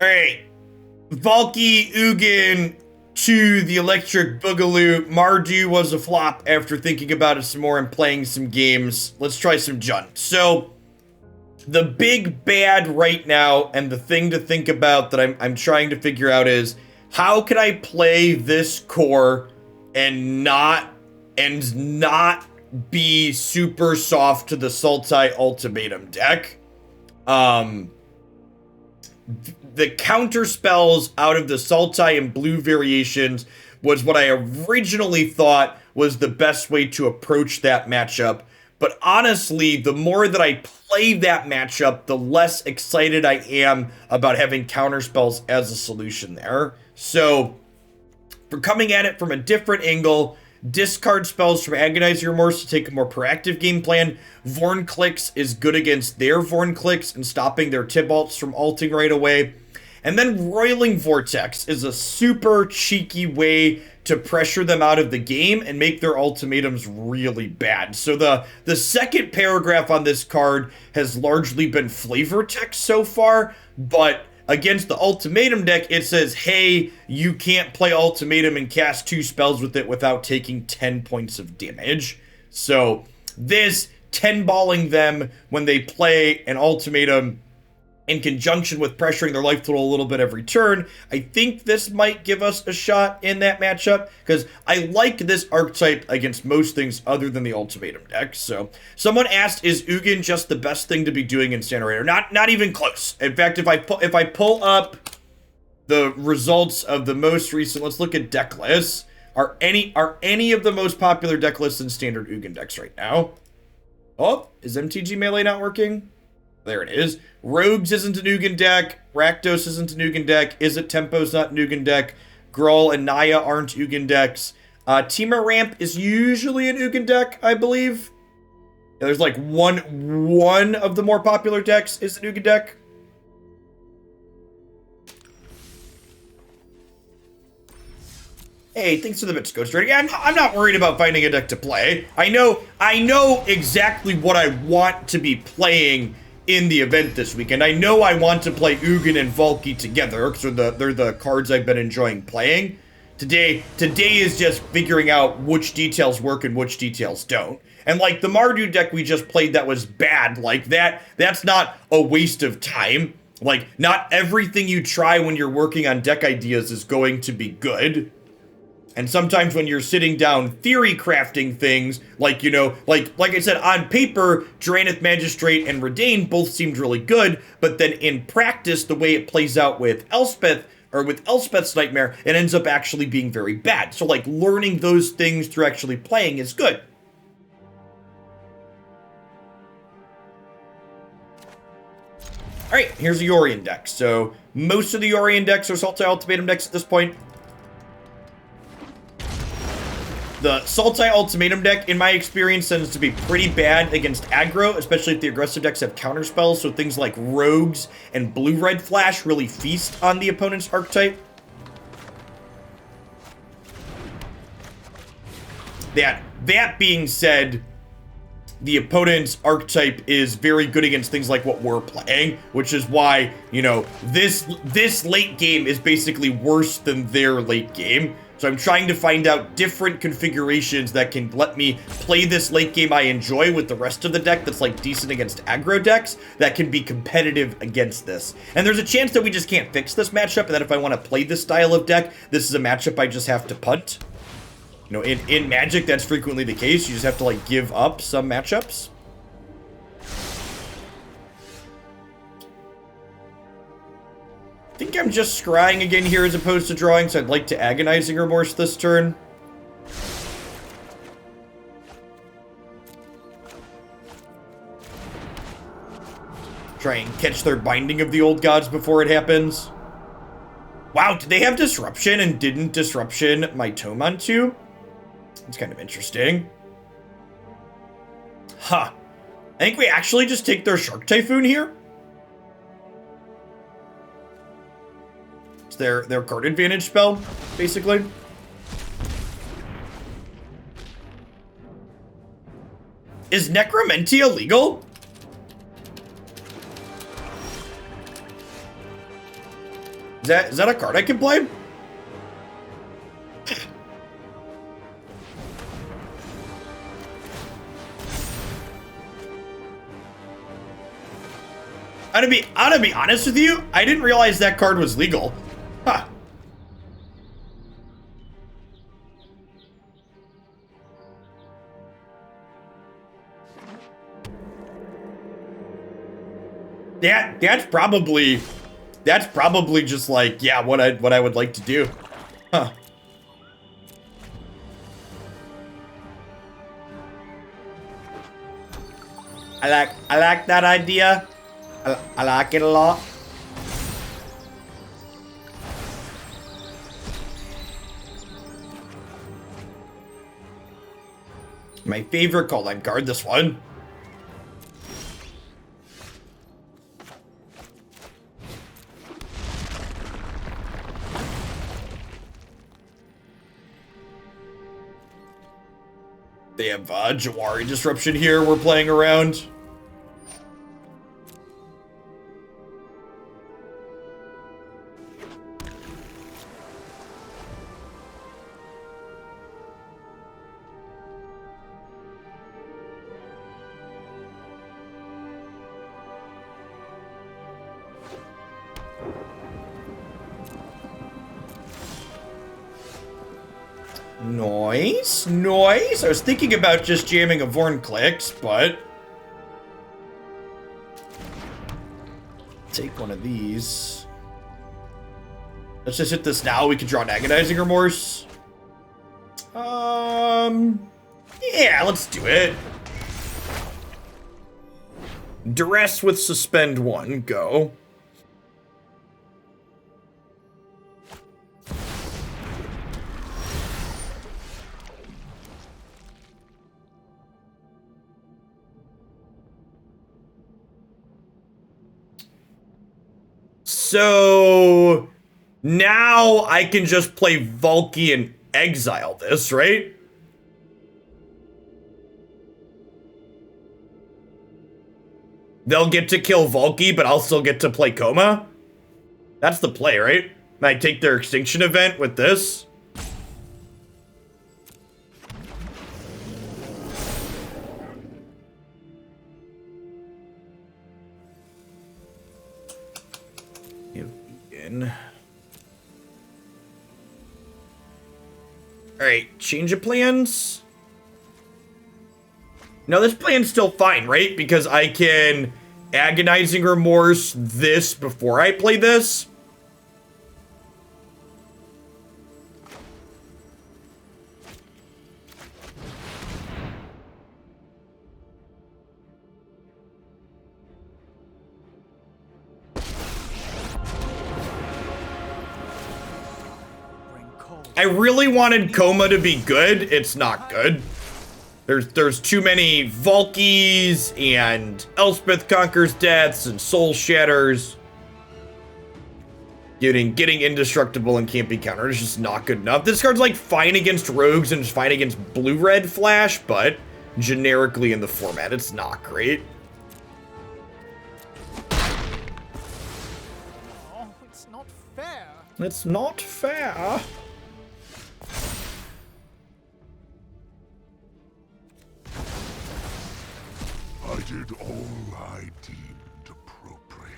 Alright. Valki, Ugin to the Electric Boogaloo. Mardu was a flop after thinking about it some more and playing some games. Let's try some Jund. So, the big bad right now, and the thing to think about that I'm trying to figure out is, how can I play this core and not be super soft to the Sultai ultimatum deck? The counter spells out of the Sultai and blue variations was what I originally thought was the best way to approach that matchup. But honestly, the more that I play that matchup, the less excited I am about having counter spells as a solution there. So, for coming at it from a different angle, discard spells from Agonizing Remorse to take a more proactive game plan. Vorinclex is good against their Vorinclex and stopping their Tibalts from ulting right away. And then Roiling Vortex is a super cheeky way to pressure them out of the game and make their ultimatums really bad. So the second paragraph on this card has largely been flavor text so far, but against the ultimatum deck, it says, hey, you can't play ultimatum and cast 2 spells with it without taking 10 points of damage. So this 10-balling them when they play an ultimatum in conjunction with pressuring their life total a little bit every turn, I think this might give us a shot in that matchup, because I like this archetype against most things other than the ultimatum deck. So someone asked, is Ugin just the best thing to be doing in Incinerator? Not even close. In fact, if I pull up the results of the most recent, let's look at deck lists. Are any of the most popular deck lists in standard Ugin decks right now? Oh, is MTG Melee not working? There it is. Rogues isn't an Ugin deck. Rakdos isn't an Ugin deck. Is It Tempo's not an Ugin deck. Gruul and Naya aren't Ugin decks. Temur Ramp is usually an Ugin deck, I believe. Yeah, there's like one of the more popular decks is an Ugin deck. Hey, thanks for the bits, Ghost Rider. Yeah, I'm not worried about finding a deck to play. I know exactly what I want to be playing in the event this weekend. I know I want to play Ugin and Valki together, because they're the cards I've been enjoying playing. Today is just figuring out which details work and which details don't. And like the Mardu deck we just played that was bad, like that's not a waste of time. Like, not everything you try when you're working on deck ideas is going to be good. And sometimes when you're sitting down theory crafting things, like, you know, like I said, on paper, Drannith Magistrate and Redain both seemed really good, but then in practice, the way it plays out with Elspeth, or with Elspeth's Nightmare, it ends up actually being very bad. So, like, learning those things through actually playing is good. Alright, here's the Yorion deck. So, most of the Yorion decks are Sultai Ultimatum decks at this point. The Sultai Ultimatum deck, in my experience, tends to be pretty bad against aggro, especially if the aggressive decks have counterspells, so things like Rogues and Blue-Red Flash really feast on the opponent's archetype. That being said, the opponent's archetype is very good against things like what we're playing, which is why, you know, this late game is basically worse than their late game. So I'm trying to find out different configurations that can let me play this late game I enjoy with the rest of the deck that's like decent against aggro decks that can be competitive against this. And there's a chance that we just can't fix this matchup, and that if I want to play this style of deck, this is a matchup I just have to punt. You know, in Magic, that's frequently the case. You just have to, like, give up some matchups. I think I'm just scrying again here as opposed to drawing, so I'd like to Agonizing Remorse this turn. Try and catch their Binding of the Old Gods before it happens. Wow, did they have Disruption and didn't Disruption my Tome onto? It's kind of interesting. Huh. I think we actually just take their Shark Typhoon here. It's their card advantage spell, basically. Is Necromentia legal? Is that a card I can play? I'm gonna be honest with you, I didn't realize that card was legal. Huh. That's probably just like, yeah, what I would like to do. Huh. I like that idea. I like it a lot. My favorite call line card, this one. They have Jawari Disruption here we're playing around. Nice, nice. I was thinking about just jamming a Vorinclex, but take one of these. Let's just hit this now. We can draw an Agonizing Remorse. Yeah, let's do it. Duress with Suspend 1, go. So now I can just play Valki and exile this, right? They'll get to kill Valki, but I'll still get to play Coma? That's the play, right? I take their extinction event with this. Alright, change of plans. No, this plan's still fine, right? Because I can Agonizing Remorse this before I play this. I really wanted Coma to be good. It's not good. There's too many Valkis and Elspeth Conquers Deaths and Soul Shatters. Getting indestructible and can't be countered is just not good enough. This card's like fine against rogues and fine against blue-red flash, but generically in the format, it's not great. Oh, it's not fair. It's not fair. I did all I deemed appropriate.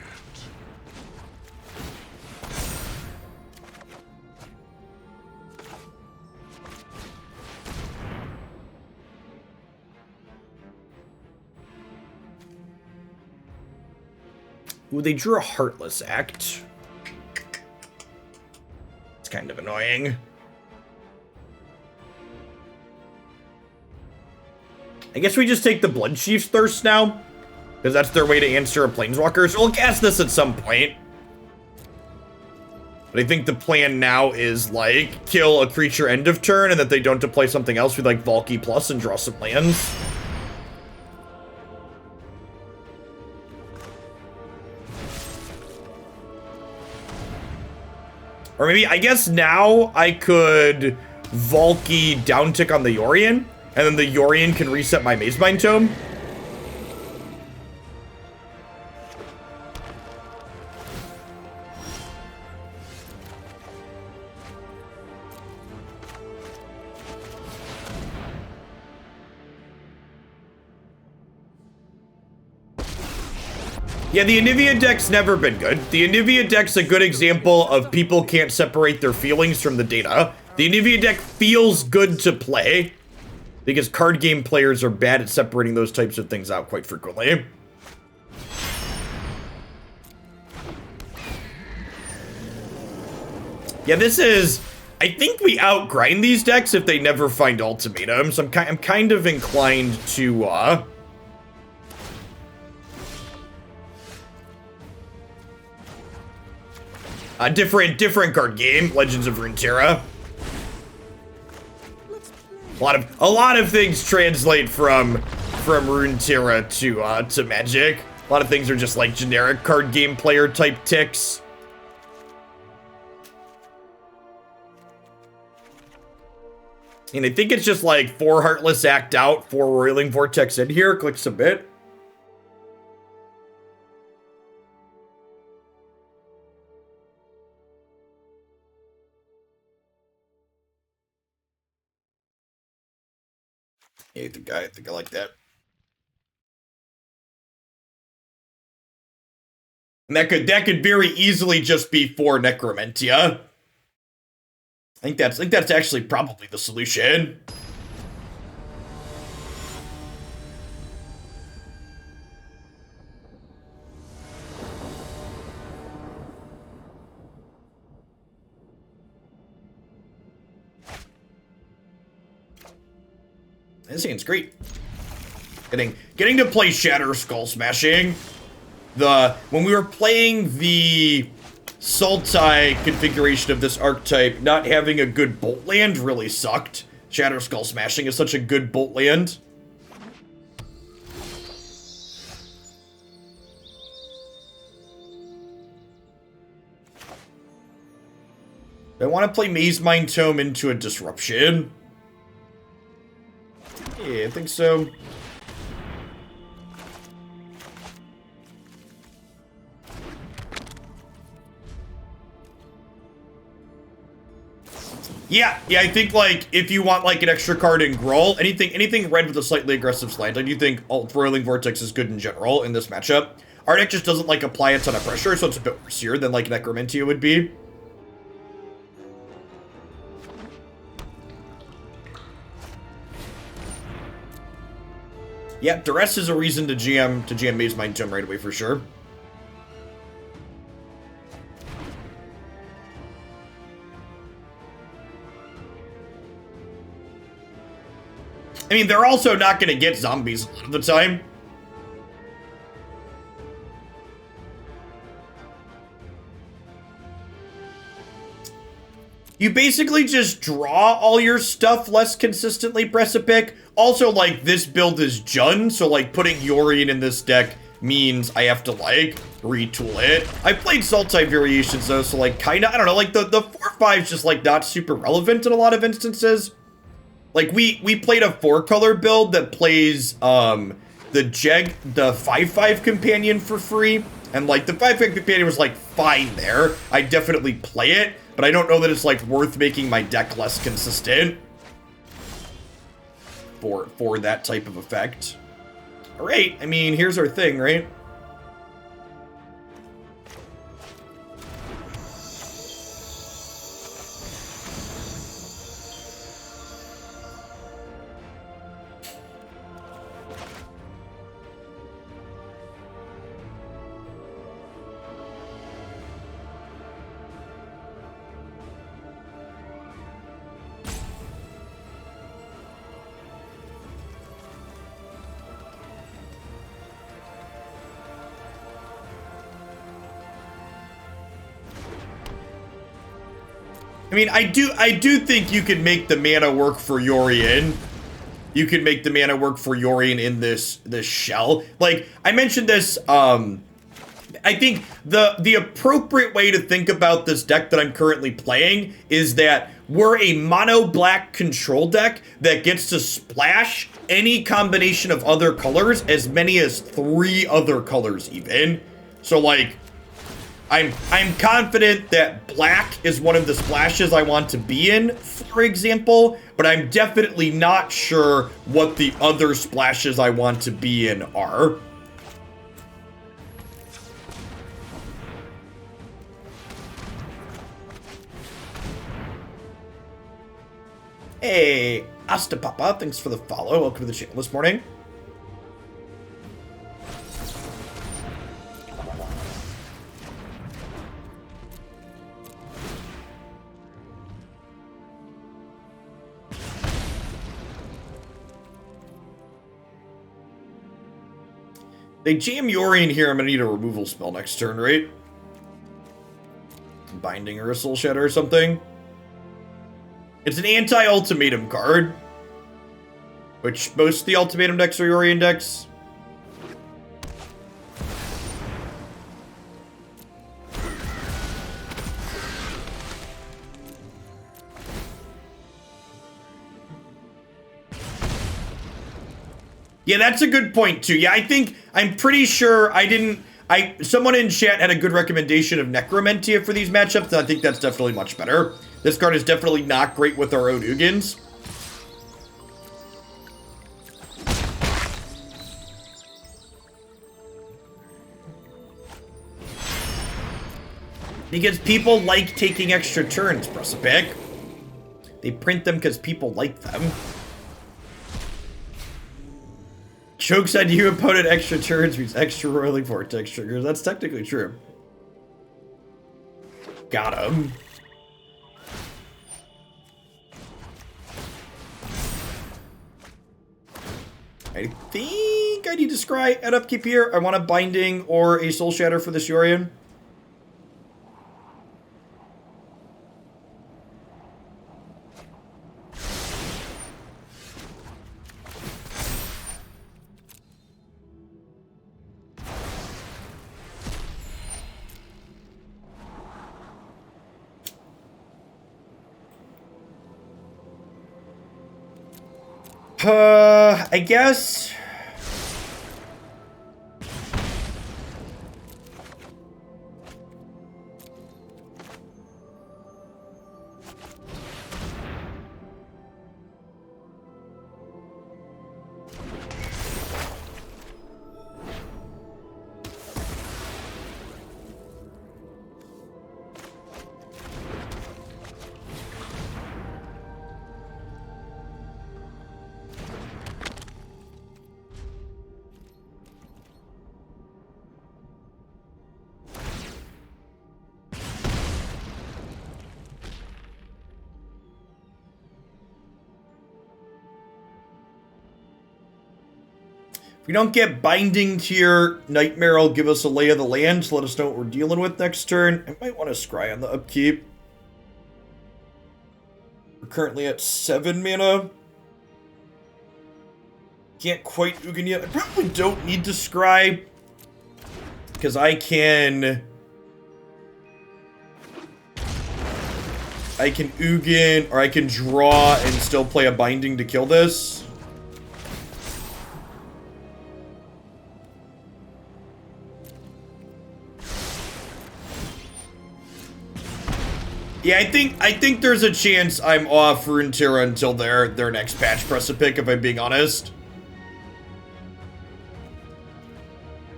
Ooh, they drew a Heartless Act. It's kind of annoying. I guess we just take the Blood Chief's Thirst now, because that's their way to answer a Planeswalker. So we'll cast this at some point. But I think the plan now is, like, kill a creature end of turn, and that they don't deploy something else with, like, Valki Plus and draw some lands. Or maybe, I guess now I could Valki downtick on the Yorion, and then the Yorion can reset my Mazemind Tome. Yeah, the Anivia deck's never been good. The Anivia deck's a good example of people can't separate their feelings from the data. The Anivia deck feels good to play because card game players are bad at separating those types of things out quite frequently. Yeah, this is... I think we outgrind these decks if they never find ultimatums. I'm kind of inclined to, different card game, Legends of Runeterra. A lot of things translate from Runeterra to Magic. A lot of things are just like generic card game player type ticks. And I think it's just like 4 Heartless Act out, 4 Roiling Vortex in here. Click submit. Yeah, I think I like that. And that could very easily just be 4 Necromentia. I think that's actually probably the solution. This hand's great. Getting to play Shatterskull Smashing. When we were playing the Sultai configuration of this archetype, not having a good bolt land really sucked. Shatterskull Smashing is such a good bolt land. I want to play Mazemind Tome into a Disruption. Yeah, I think so. Yeah, I think, like, if you want, like, an extra card in Growl, anything red with a slightly aggressive slant, I do think Roiling Vortex is good in general in this matchup. Our deck just doesn't, like, apply a ton of pressure, so it's a bit worse here than, like, Necromentia would be. Yeah, Duress is a reason to GM Mazemind Tome right away for sure. I mean, they're also not going to get zombies a lot of the time. You basically just draw all your stuff less consistently, press a pick. Also, like, this build is Jund, so, like, putting Yorion in this deck means I have to, like, retool it. I played Sultai variations, though, so, like, kinda, I don't know, like, the 4/5's just, like, not super relevant in a lot of instances. Like, we played a 4-color build that plays, the 5/5 companion for free. And, like, the 5/5 companion was, like, fine there. I definitely play it, but I don't know that it's, like, worth making my deck less consistent for that type of effect. All right, I mean, here's our thing, right? I mean, I do think you can make the mana work for Yorion. You can make the mana work for Yorion in this shell. Like, I mentioned this, I think the appropriate way to think about this deck that I'm currently playing is that we're a mono black control deck that gets to splash any combination of other colors, as many as 3 other colors even. So, like, I'm confident that black is one of the splashes I want to be in, for example, but I'm definitely not sure what the other splashes I want to be in are. Hey, Astapapa, thanks for the follow. Welcome to the channel this morning. They jam Yorion here, I'm gonna need a removal spell next turn, right? Binding or a Soul Shatter or something. It's an anti-ultimatum card. Which most of the ultimatum decks are Yorion decks. Yeah, that's a good point too. Yeah, I'm pretty sure someone in chat had a good recommendation of Necromentia for these matchups, and I think that's definitely much better. This card is definitely not great with our own Ugins. Because people like taking extra turns, Precipic. They print them because people like them. Jokes on you, opponent extra turns means extra Roiling Vortex triggers. That's technically true. Got him. I think I need to scry at upkeep here. I want a Binding or a Soul Shatter for this Yorion. I guess. If we don't get Binding here, Nightmare will give us a lay of the land to let us know what we're dealing with next turn. I might want to scry on the upkeep. We're currently at 7 mana. Can't quite Ugin yet. I probably don't need to scry, because I can Ugin, or I can draw and still play a Binding to kill this. Yeah, I think there's a chance I'm off Runeterra until their next patch Precipic, if I'm being honest.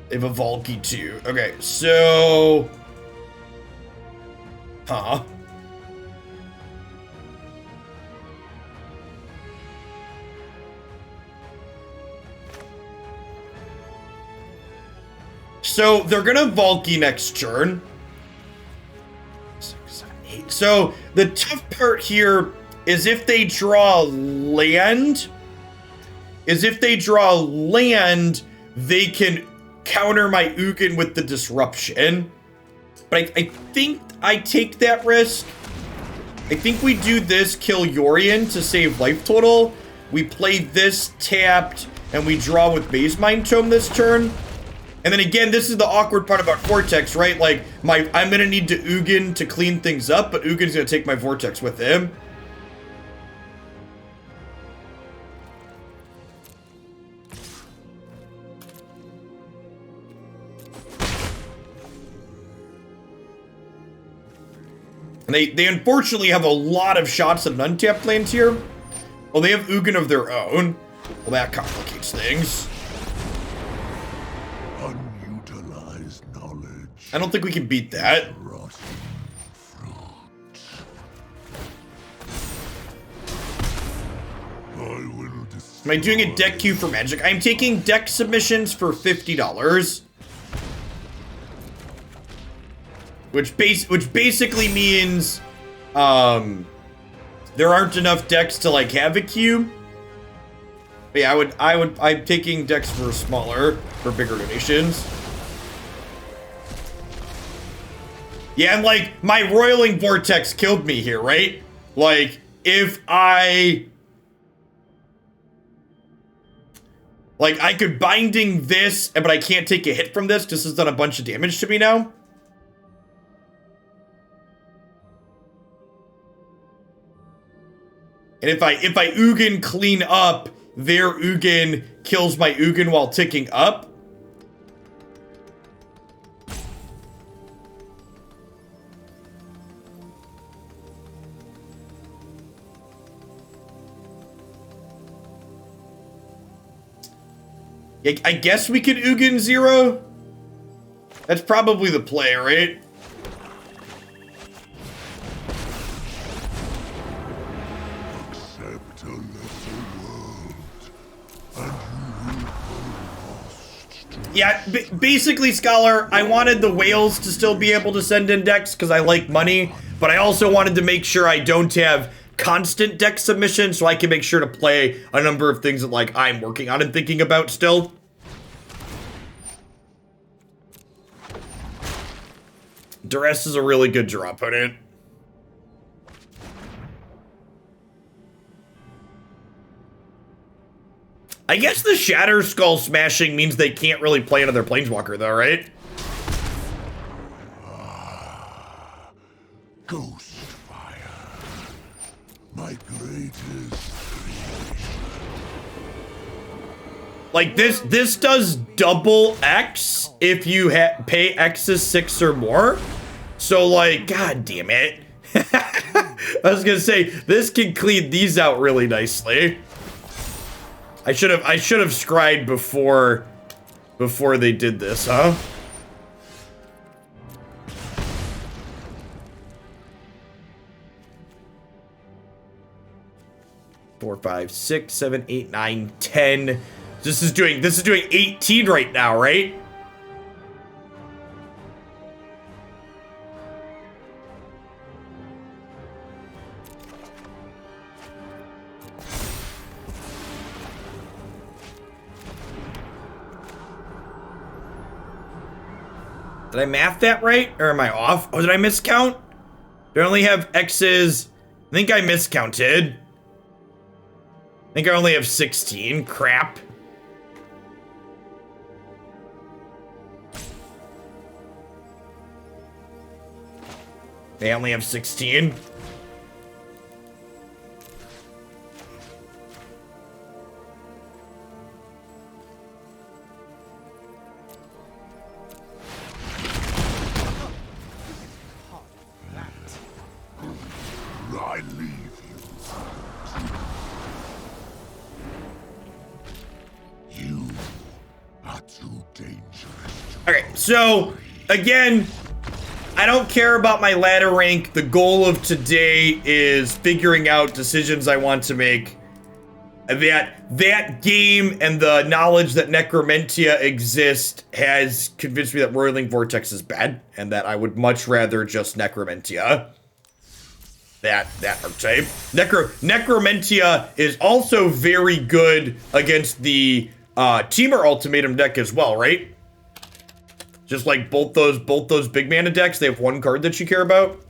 They have a Valki too. Okay, so... Huh. So, they're gonna Valki next turn. So, the tough part here is if they draw land, they can counter my Ugin with the disruption. But I think I take that risk. I think we do this, kill Yorion to save life total. We play this tapped, and we draw with Mazemind Tome this turn. And then again, this is the awkward part about Vortex, right? Like, I'm gonna need to Ugin to clean things up, but Ugin's gonna take my Vortex with him. And they unfortunately have a lot of shots at an untapped land here. Well, they have Ugin of their own. Well, that complicates things. Unutilized knowledge. I don't think we can beat that. Rotten fruit. Am I doing a deck queue for Magic? I'm taking deck submissions for $50. Which basically means there aren't enough decks to like have a queue. But yeah, I'm taking decks for bigger donations. Yeah, and like my Roiling Vortex killed me here, right? Like if I could Binding this, but I can't take a hit from this. This has done a bunch of damage to me now. And if I Ugin clean up, their Ugin kills my Ugin while ticking up. I guess we could Ugin 0. That's probably the play, right? Accept a lesser world, and you will go lost. Yeah, basically, Scholar, I wanted the whales to still be able to send in decks because I like money, but I also wanted to make sure I don't have constant deck submission so I can make sure to play a number of things that like I'm working on and thinking about still. Duress is a really good draw opponent. I guess the Shatterskull Smashing means they can't really play another Planeswalker though, right? Ghostfire, my greatest creation. Like this does double X if you pay X is 6 or more. So like, god damn it. I was gonna say this can clean these out really nicely. I should have scryed before they did this, huh? Four, 5, 6, 7, 8, 9, 10. This is doing 18 right now, right? Did I math that right? Or am I off? Oh, did I miscount? Do I only have X's? I think I miscounted. I think I only have 16. Crap. They only have 16. I leave you. You are too dangerous. Okay, so again, I don't care about my ladder rank. The goal of today is figuring out decisions I want to make. That game and the knowledge that Necromentia exists has convinced me that Roiling Vortex is bad, and that I would much rather just Necromentia. That archetype. Necromentia is also very good against the Temur Ultimatum deck as well, right? Just like both those big mana decks, they have one card that you care about.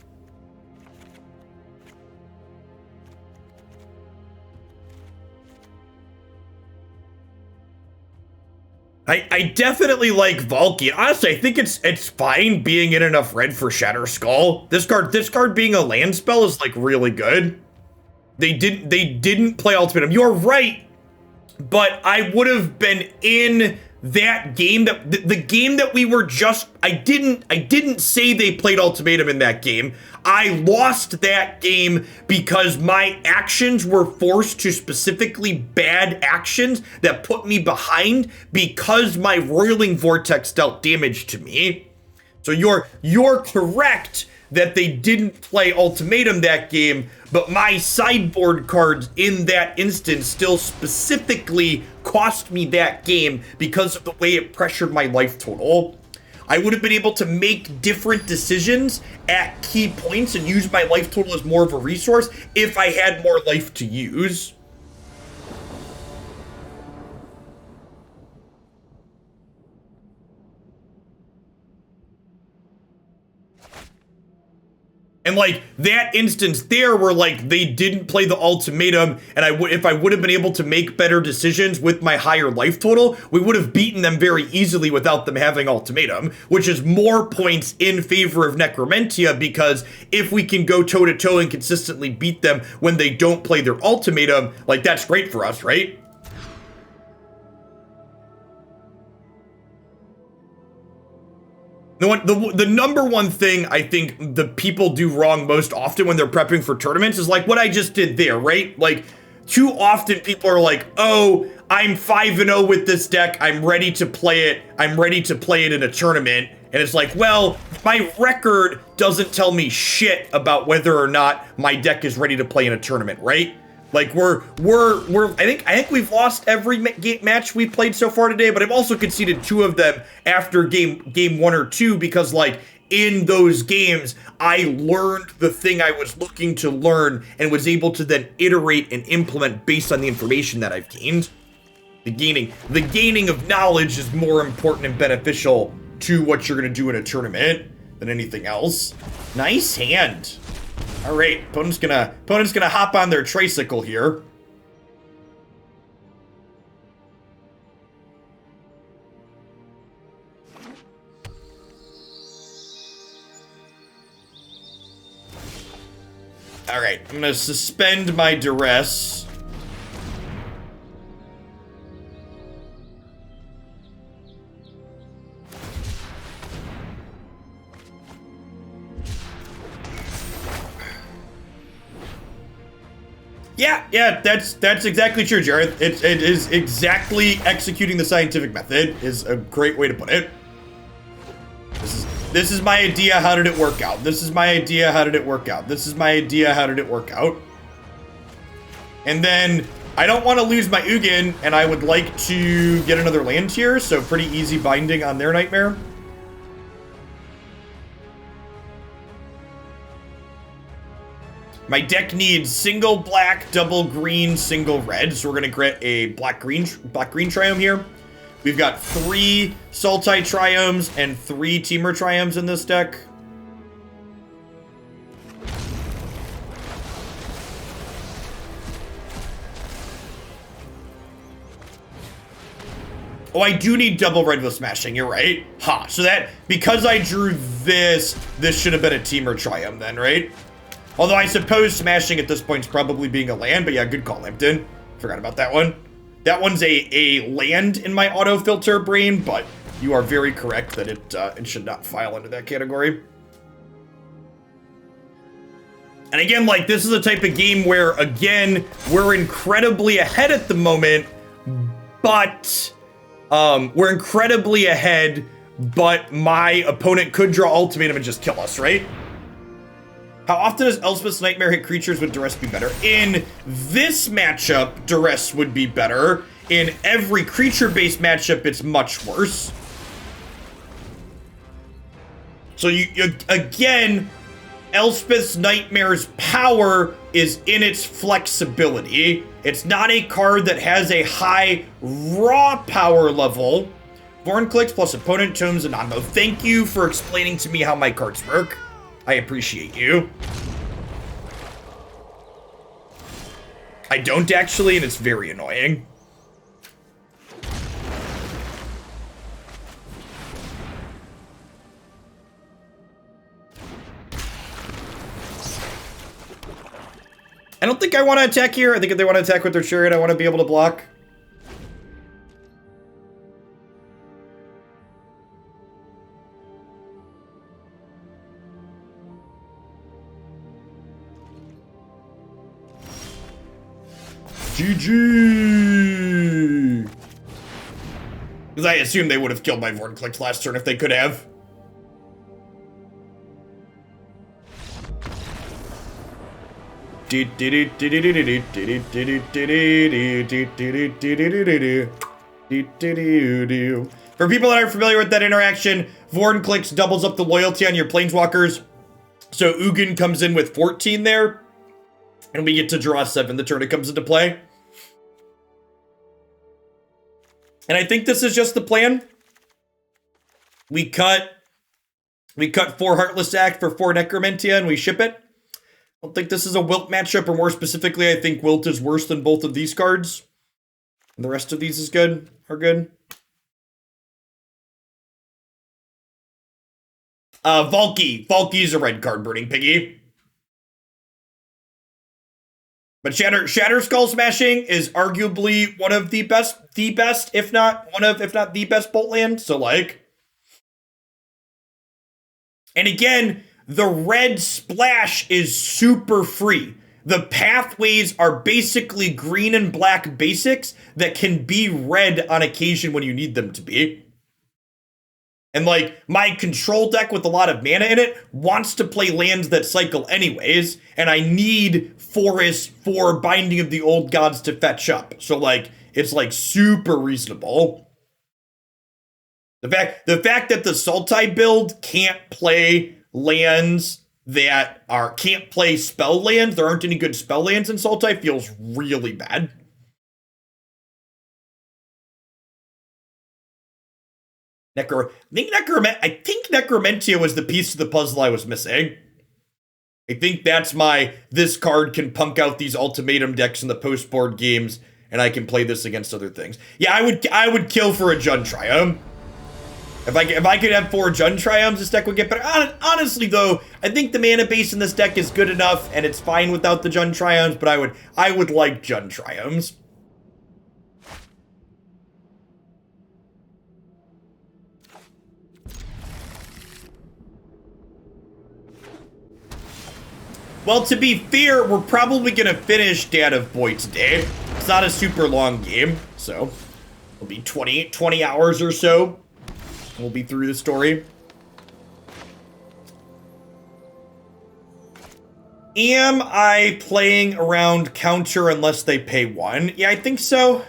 I definitely like Valki. Honestly, I think it's fine being in enough red for Shatterskull. This card being a land spell is like really good. They didn't play Ultimatum. You're right, but I would have been in that game that the game that we were just. I didn't say they played Ultimatum in that game. I lost that game because my actions were forced to specifically bad actions that put me behind because my Roiling Vortex dealt damage to me. So you're correct that they didn't play Ultimatum that game, but my sideboard cards in that instance still specifically cost me that game because of the way it pressured my life total. I would have been able to make different decisions at key points and use my life total as more of a resource if I had more life to use. And like that instance there where like they didn't play the ultimatum and if I would have been able to make better decisions with my higher life total, we would have beaten them very easily without them having ultimatum, which is more points in favor of Necromentia, because if we can go toe to toe and consistently beat them when they don't play their ultimatum, like that's great for us, right? The number one thing I think the people do wrong most often when they're prepping for tournaments is like what I just did there, right? Like, too often people are like, oh, I'm 5-0 with this deck, I'm ready to play it, I'm ready to play it in a tournament. And it's like, well, my record doesn't tell me shit about whether or not my deck is ready to play in a tournament, right? Like I think we've lost every match we've played so far today, but I've also conceded 2 of them after game 1 or 2 because like in those games I learned the thing I was looking to learn and was able to then iterate and implement based on the information that I've gained. The gaining of knowledge is more important and beneficial to what you're gonna do in a tournament than anything else. Nice hand. All right, opponent's gonna hop on their tricycle here. All right, I'm gonna suspend my duress. Yeah, that's exactly true, Jared. It is exactly executing the scientific method is a great way to put it. This is my idea, how did it work out? This is my idea, how did it work out? This is my idea, how did it work out? And then I don't want to lose my Ugin, and I would like to get another land here, so pretty easy binding on their nightmare. My deck needs single black, double green, single red. So we're gonna get a black green Triome here. We've got 3 Sultai Triomes and 3 Temur Triomes in this deck. Oh, I do need double red with smashing, you're right. Ha, so that, because I drew this should have been a Temur Triome then, right? Although I suppose smashing at this point is probably being a land, but yeah, good call, Limpton. Forgot about that one. That one's a land in my auto-filter brain, but you are very correct that it should not file into that category. And again, like, this is a type of game where, again, we're incredibly ahead at the moment, but we're incredibly ahead, but my opponent could draw ultimatum and just kill us, right? How often does Elspeth's Nightmare hit creatures with Duress be better? In this matchup, Duress would be better. In every creature-based matchup, it's much worse. So again, Elspeth's Nightmare's power is in its flexibility. It's not a card that has a high raw power level. Vorinclex plus opponent tomes and Anmo. Thank you for explaining to me how my cards work. I appreciate you. I don't actually, and it's very annoying. I don't think I want to attack here. I think if they want to attack with their chariot, I want to be able to block. GG! Because I assume they would have killed my Vorinclex last turn if they could have. For people that aren't familiar with that interaction, Vorinclex doubles up the loyalty on your planeswalkers. So Ugin comes in with 14 there, and we get to draw 7 the turn it comes into play. And I think this is just the plan. We cut 4 Heartless Act for 4 Necromentia, and we ship it. I don't think this is a Wilt matchup, or more specifically, I think Wilt is worse than both of these cards. And the rest of these are good. Valki. Valki's a red card, Burning Piggy. But Shatterskull Smashing is arguably one of the best, if not the best bolt land. So like, and again, the red splash is super free. The pathways are basically green and black basics that can be red on occasion when you need them to be. And like, my control deck with a lot of mana in it wants to play lands that cycle anyways, and I need Forest for Binding of the Old Gods to fetch up. So like, it's like super reasonable. The fact that the Sultai build can't play lands that can't play spell lands, there aren't any good spell lands in Sultai, feels really bad. I think Necromentia was the piece of the puzzle I was missing. I think that's this card can punk out these ultimatum decks in the post-board games, and I can play this against other things. Yeah, I would kill for a Jund Triome. If I could have 4 Jund Triomes, this deck would get better. Honestly, though, I think the mana base in this deck is good enough, and it's fine without the Jund Triomes, but I would like Jund Triomes. Well, to be fair, we're probably going to finish Dad of Boy today. It's not a super long game, so it'll be 20 hours or so. We'll be through the story. Am I playing around counter unless they pay 1? Yeah, I think so.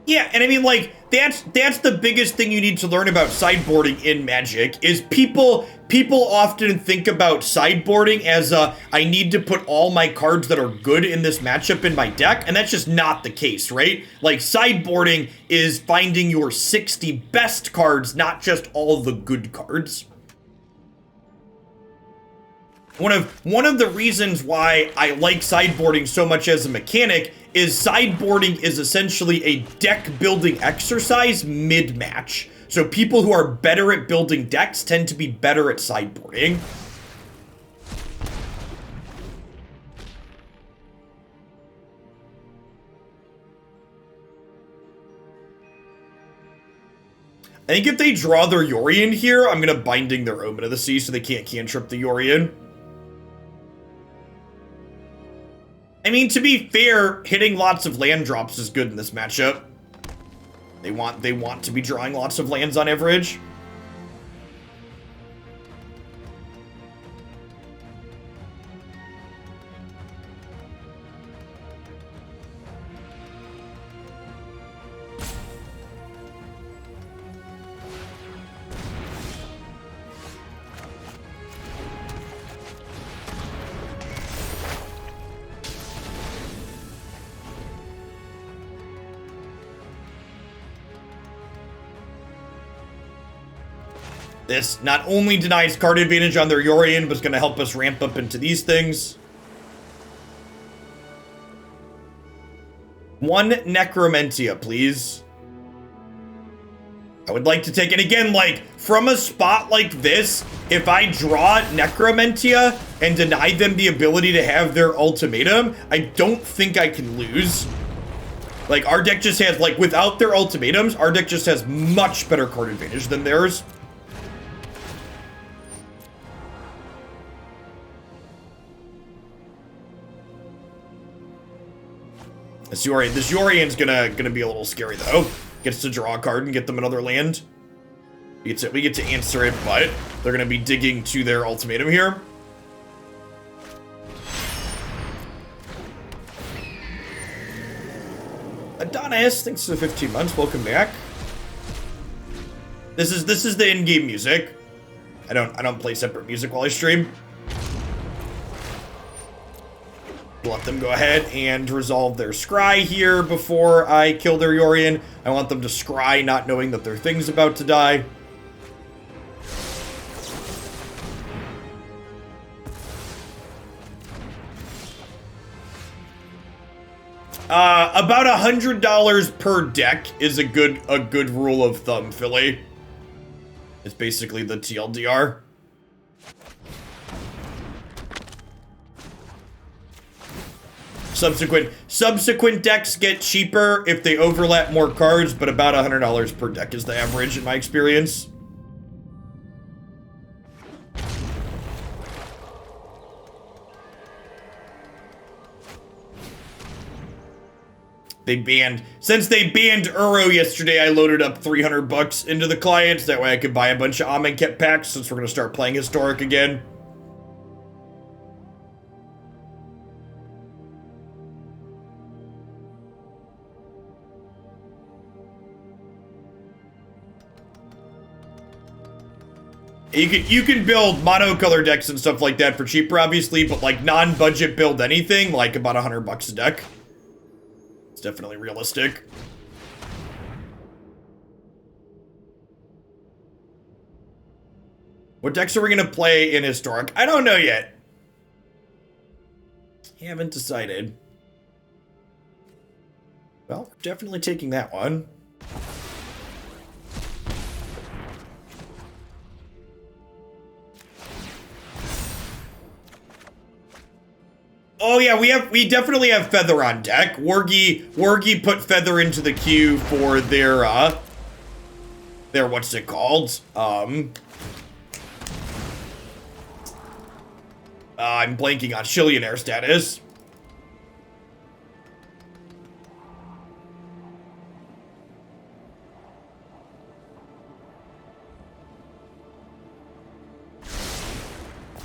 Yeah, and I mean, like, that's the biggest thing you need to learn about sideboarding in Magic, is people often think about sideboarding as I need to put all my cards that are good in this matchup in my deck, and that's just not the case, right? Like, sideboarding is finding your 60 best cards, not just all the good cards. One of the reasons why I like sideboarding so much as a mechanic is sideboarding is essentially a deck building exercise mid-match. So people who are better at building decks tend to be better at sideboarding. I think if they draw their Yorion here, I'm going to Binding their Omen of the Sea so they can't cantrip the Yorion. I mean, to be fair, hitting lots of land drops is good in this matchup. They want to be drawing lots of lands on average. This not only denies card advantage on their Yorion, but is going to help us ramp up into these things. 1 Necromentia, please. I would like to take it again, like, from a spot like this, if I draw Necromentia and deny them the ability to have their ultimatum, I don't think I can lose. Like, our deck just has, like, without their ultimatums, our deck just has much better card advantage than theirs. This Yorian's gonna be a little scary though. Gets to draw a card and get them another land. We get to answer it, but they're gonna be digging to their ultimatum here. Adonis, thanks for the 15 months. Welcome back. This is the in-game music. I don't play separate music while I stream. Let them go ahead and resolve their scry here before I kill their Yorian. I want them to scry not knowing that their thing's about to die. About $100 per deck is a good rule of thumb, Philly. It's basically the TLDR. Subsequent decks get cheaper if they overlap more cards, but about $100 per deck is the average in my experience. Since they banned Uro yesterday, I loaded up 300 bucks into the clients. That way I could buy a bunch of Amonkhet packs since we're going to start playing Historic again. You can build monocolor decks and stuff like that for cheaper, obviously, but like non-budget build anything, like about 100 bucks a deck. It's definitely realistic. What decks are we gonna play in Historic? I don't know yet. Haven't decided. Well, definitely taking that one. Oh yeah, we definitely have Feather on deck. Wargi put Feather into the queue for their what's it called? I'm blanking on Shillionaire status.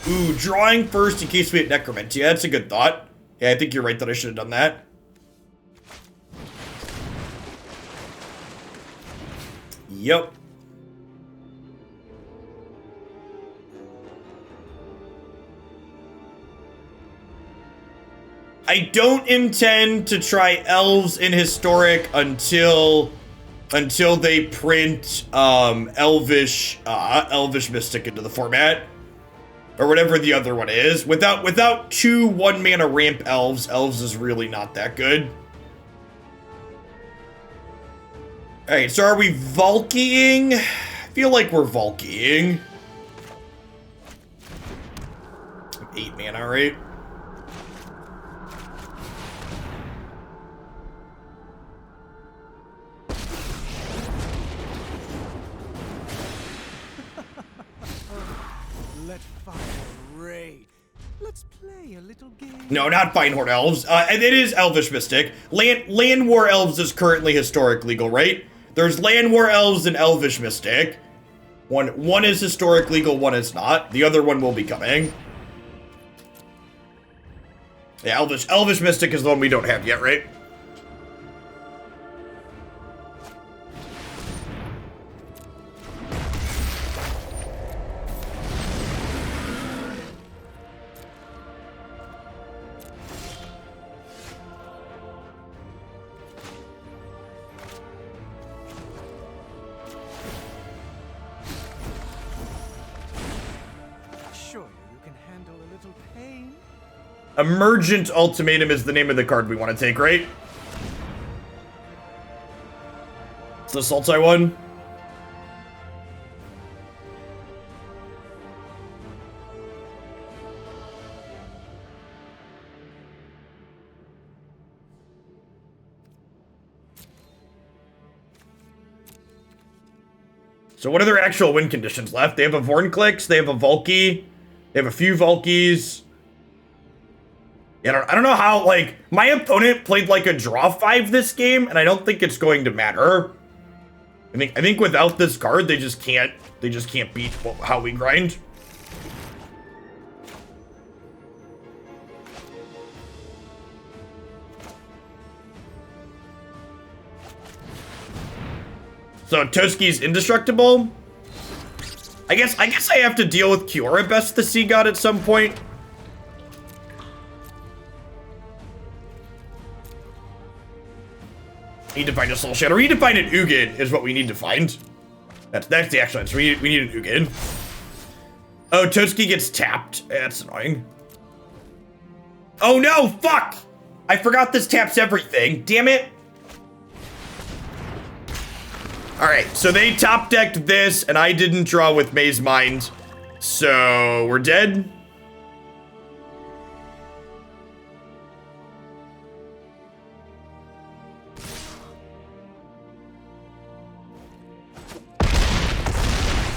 Ooh, drawing first in case we hit Necromentia. That's a good thought. Yeah, I think you're right that I should have done that. Yep. I don't intend to try Elves in Historic until they print Elvish Mystic into the format. Or whatever the other one is. Without two 1-mana ramp elves is really not that good. Alright, so are we Valkying? I feel like we're Valkying. 8 mana, right? Let's play a little game. No, not Finehorn Elves. And it is Elvish Mystic. Land War Elves is currently Historic legal, right? There's Land War Elves and Elvish Mystic. One is Historic legal, one is not. The other one will be coming. Yeah, Elvish Mystic is the one we don't have yet, right? Emergent Ultimatum is the name of the card we want to take, right? It's the Sultai one. So what are their actual win conditions left? They have a Vorinclex, they have a Valki, they have a few Valkis. Yeah, I don't know how, like, my opponent played like a draw 5 this game, and I don't think it's going to matter. I think without this card, they just can't beat how we grind. So Toski's indestructible. I guess I have to deal with Kiora Best the Sea God at some point. Need to find a Soul Shatter. We need to find an Ugin is what we need to find. That's the actual answer. We need an Ugin. Oh, Toski gets tapped. That's annoying. Oh no, fuck! I forgot this taps everything. Damn it. Alright, so they top decked this, and I didn't draw with Mazemind. So we're dead.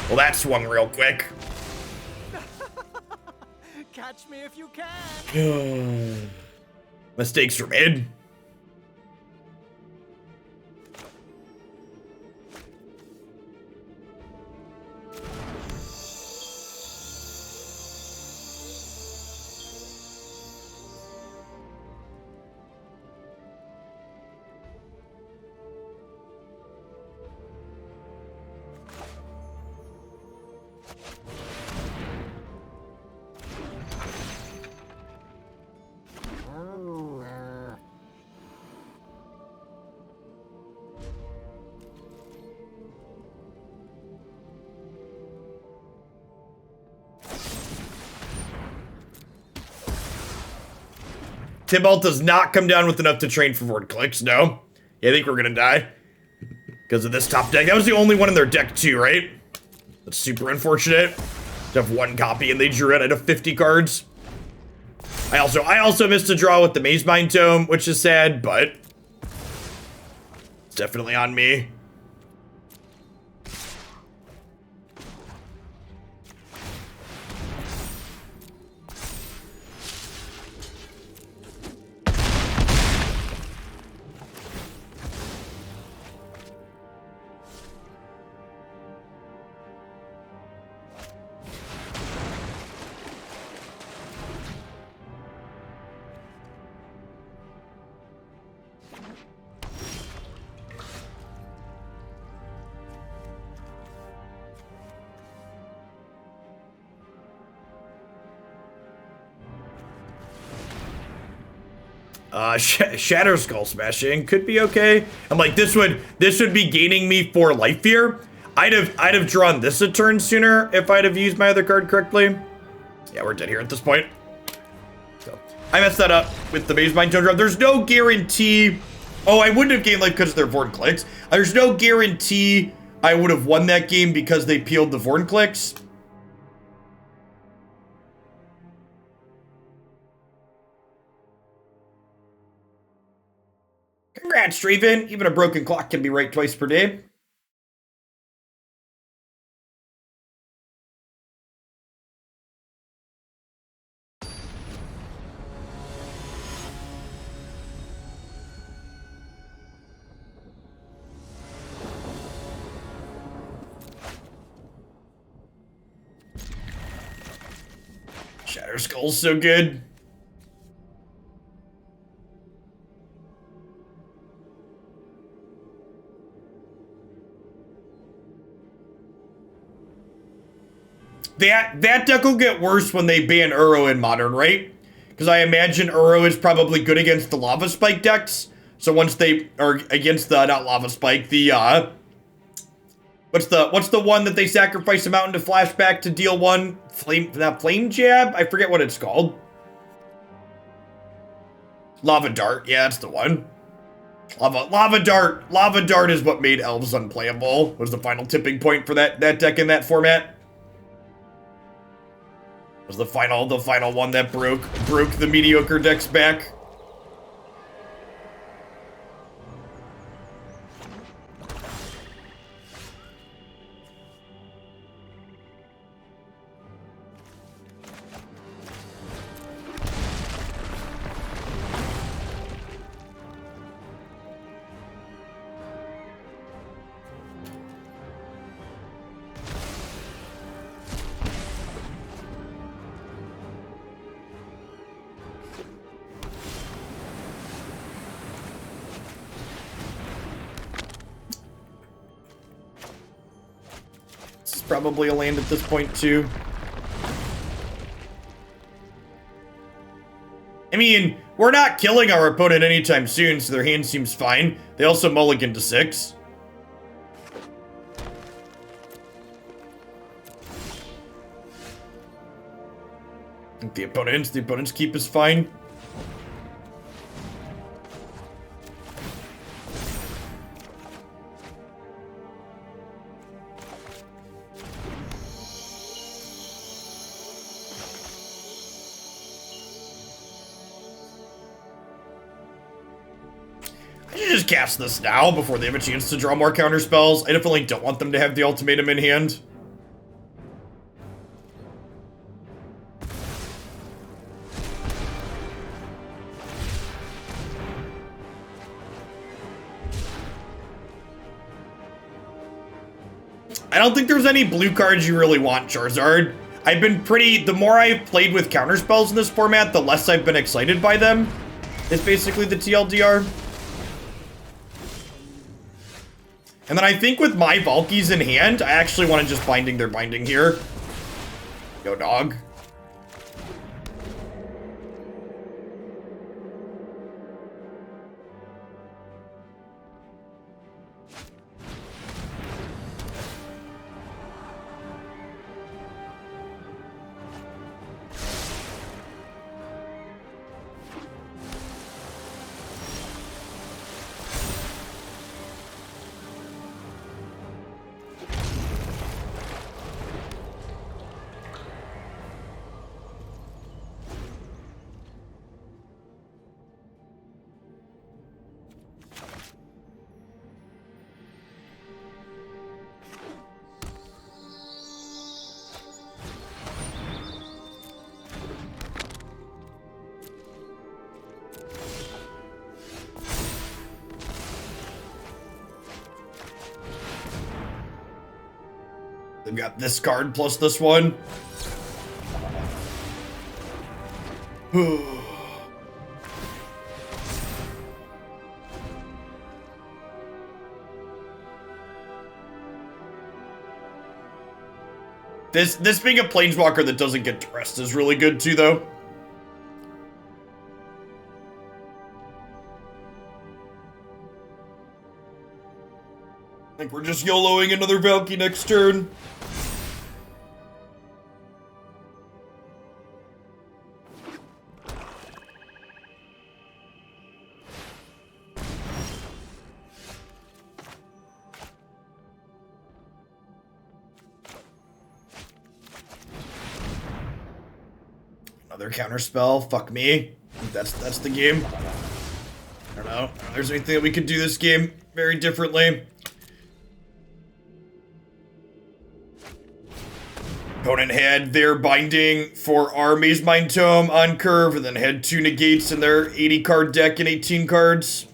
Well, that swung real quick. Catch me if you can. Mistakes were made. Tybalt does not come down with enough to train for Vorinclex, no. Yeah, I think we're gonna die. Because of this top deck. That was the only one in their deck too, right? That's super unfortunate. To have one copy and they drew it out of 50 cards. I also missed a draw with the Mazemind Tome, which is sad, but it's definitely on me. Shatterskull Smashing could be okay. I'm like, this would be gaining me 4 life here. I'd have drawn this a turn sooner if I'd have used my other card correctly. Yeah, we're dead here at this point. So I messed that up with the Mazemind Tome drop. There's no guarantee. Oh, I wouldn't have gained life because of their Vorinclex. There's no guarantee I would have won that game because they peeled the Vorinclex. Congrats, Draven. Even a broken clock can be right twice per day. Shatterskull's so good. That deck will get worse when they ban Uro in Modern, right? Because I imagine Uro is probably good against the Lava Spike decks. So once they are against the, not Lava Spike, the, what's the one that they sacrifice a mountain to flashback to deal 1? Flame Jab? I forget what it's called. Lava Dart, yeah, that's the one. Lava Dart is what made Elves unplayable. Was the final tipping point for that deck in that format. Was the final one that broke the mediocre deck's back. probably a land at this point too. I mean, we're not killing our opponent anytime soon, so their hand seems fine. They also mulligan to 6. The opponent's keep is fine. I should just cast this now before they have a chance to draw more counter spells. I definitely don't want them to have the ultimatum in hand. I don't think there's any blue cards you really want, Charizard. I've been the more I've played with counterspells in this format, the less I've been excited by them. It's basically the TLDR. And then I think with my Valkis in hand, I actually want to just binding their binding here. Go dog. They've got this card plus this one. This being a planeswalker that doesn't get to rest is really good too, though. I think we're just YOLOing another Valki next turn. Another counterspell. Fuck me. That's the game. I don't know. If there's anything that we could do this game very differently. Opponent had their binding for our Mazemind Tome on curve, and then had 2 negates in their 80 card deck and 18 cards.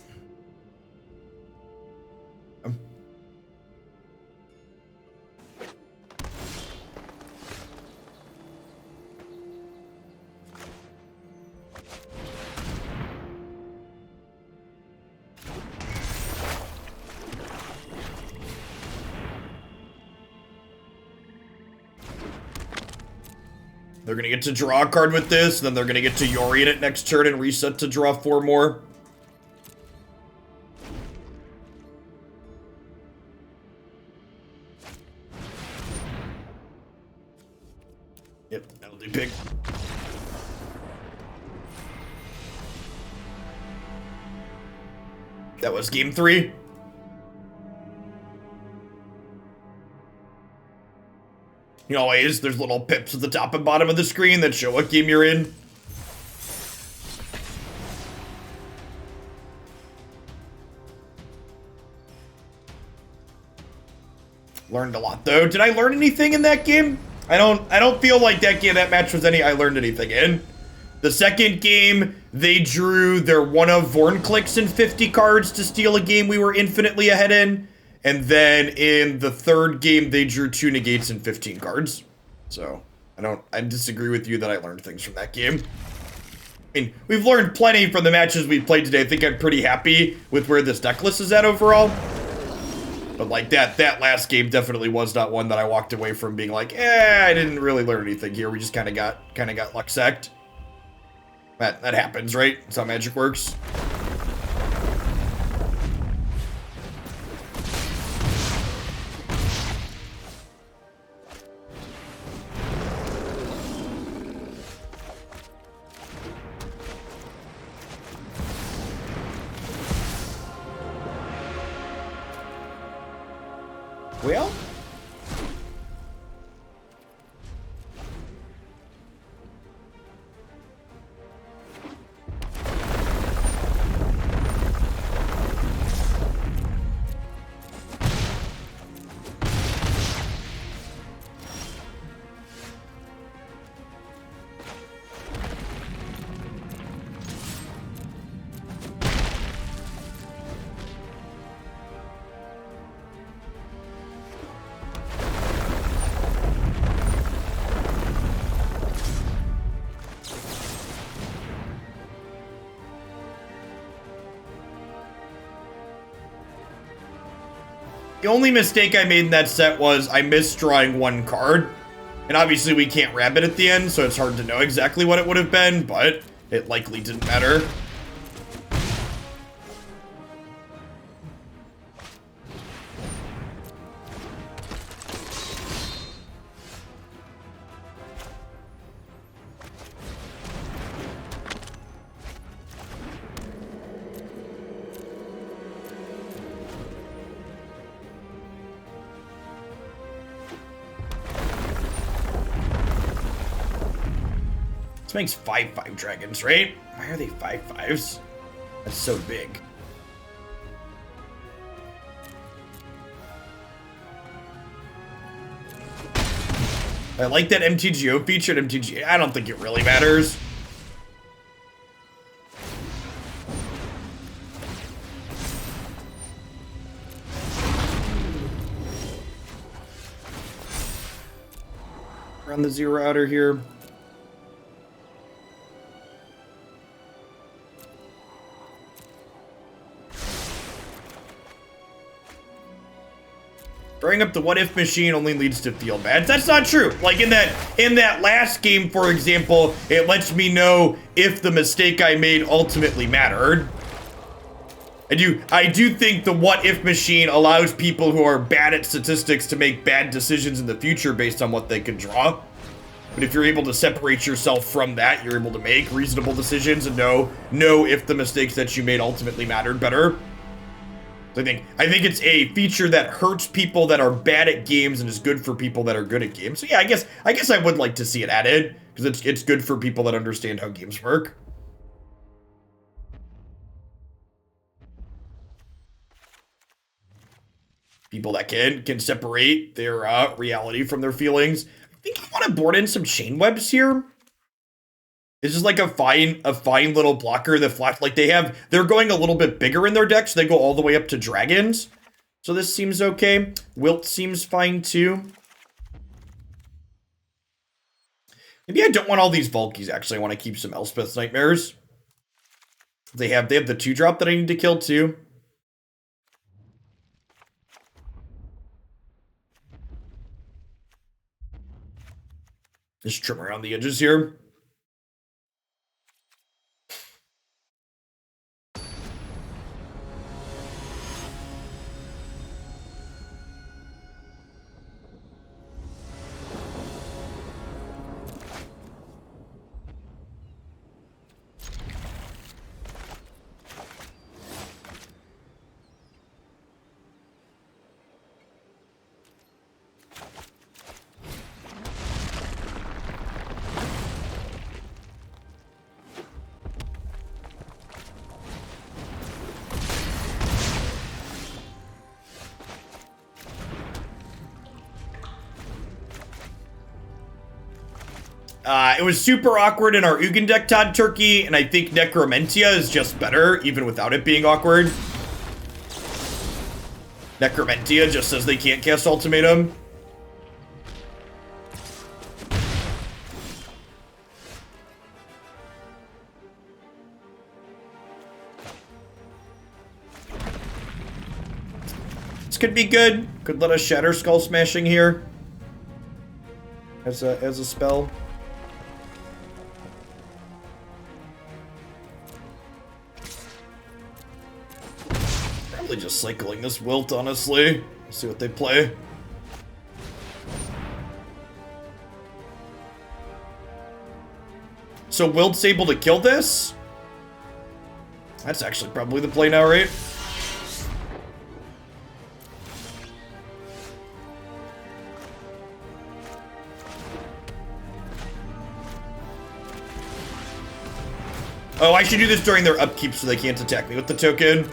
They're gonna get to draw a card with this, then they're gonna get to Yori in it next turn and reset to draw 4 more. Yep, that'll do big. That was game 3. You know, always, there's little pips at the top and bottom of the screen that show what game you're in. Learned a lot, though. Did I learn anything in that game? I don't feel like that match was I learned anything in. The second game, they drew their one of Vorinclex in 50 cards to steal a game we were infinitely ahead in. And then in the third game, they drew 2 negates and 15 cards. So, I disagree with you that I learned things from that game. I mean, we've learned plenty from the matches we've played today. I think I'm pretty happy with where this deck list is at overall. But like that last game definitely was not one that I walked away from being like, I didn't really learn anything here. We just kind of got luck sacked. That happens, right? That's how Magic works. Well, the only mistake I made in that set was I missed drawing one card. And obviously we can't rabbit at the end, so it's hard to know exactly what it would have been, but it likely didn't matter. This makes 5/5 dragons, right? Why are they 5/5s? That's so big. I like that MTGO feature at MTGO. I don't think it really matters. Run the zero outer here. Bring up the what if machine only leads to field bans. That's not true. Like in that last game, for example, it lets me know if the mistake I made ultimately mattered. I do think the what if machine allows people who are bad at statistics to make bad decisions in the future based on what they can draw. But if you're able to separate yourself from that, you're able to make reasonable decisions and know if the mistakes that you made ultimately mattered better. I think it's a feature that hurts people that are bad at games and is good for people that are good at games. So yeah, I guess I would like to see it added because it's good for people that understand how games work. People that can separate their reality from their feelings. I think I want to board in some Chainwebs here. It's just like a fine little blocker that flat, like they're going a little bit bigger in their deck, so they go all the way up to dragons. So this seems okay. Wilt seems fine too. Maybe I don't want all these Valkis, actually. I want to keep some Elspeth Nightmares. They have the 2-drop that I need to kill too. Just trim around the edges here. It was super awkward in our Ugin deck, Todd Turkey, and I think Necromentia is just better, even without it being awkward. Necromentia just says they can't cast Ultimatum. This could be good. Could let us Shatterskull Smashing here as a spell. Probably just cycling this Wilt, honestly. See what they play. So Wilt's able to kill this? That's actually probably the play now, right? Oh, I should do this during their upkeep so they can't attack me with the token.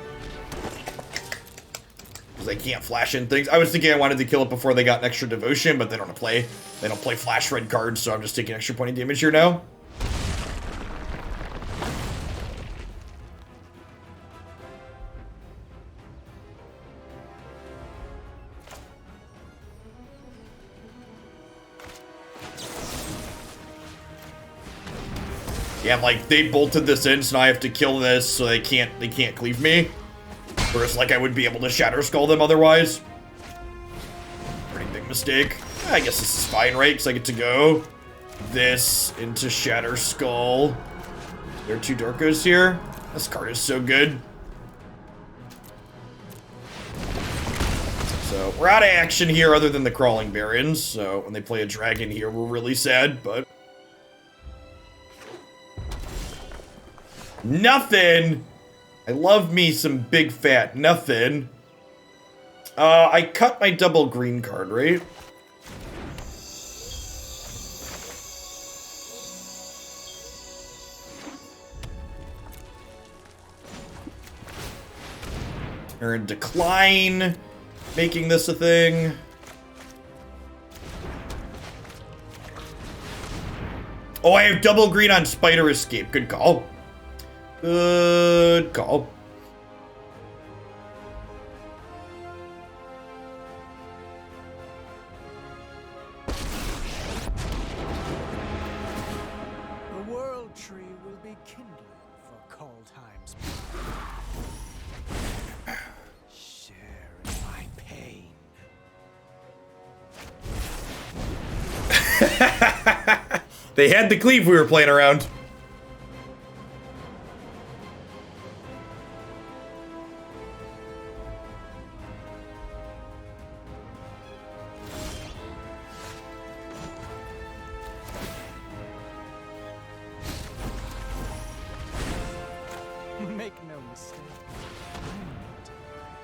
Because they can't flash in things. I was thinking I wanted to kill it before they got an extra devotion, but they don't play. They don't play flash red cards, so I'm just taking extra point of damage here now. Yeah, like, they bolted this in, so now I have to kill this so they can't cleave me. Whereas, like, I would be able to Shatterskull them otherwise. Pretty big mistake. I guess this is fine, right? Because I get to go this into Shatterskull. There are 2 Dorkos here. This card is so good. So, we're out of action here other than the Crawling Barrens. So, when they play a dragon here, we're really sad, but... Nothing! I love me some big fat nothing. I cut my double green card, right? Or in decline, making this a thing. Oh, I have double green on Spider Escape. Good call. Good call. The world tree will be kindling for cold times. Share in my pain. They had the cleave we were playing around. Make no mistake.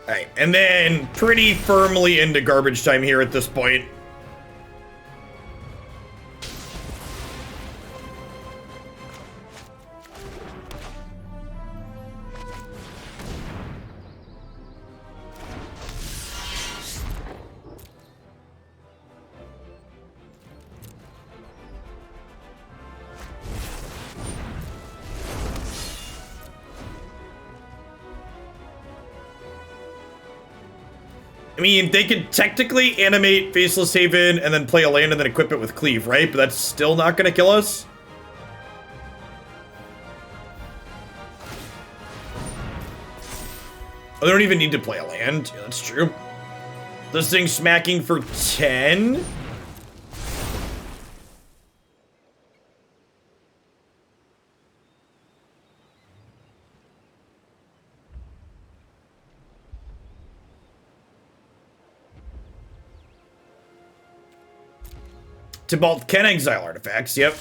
Alright, and then pretty firmly into garbage time here at this point. I mean, they could technically animate Faceless Haven and then play a land and then equip it with Cleave, right? But that's still not going to kill us. Oh, they don't even need to play a land. Yeah, that's true. This thing's smacking for 10? Tybalt can exile artifacts, yep.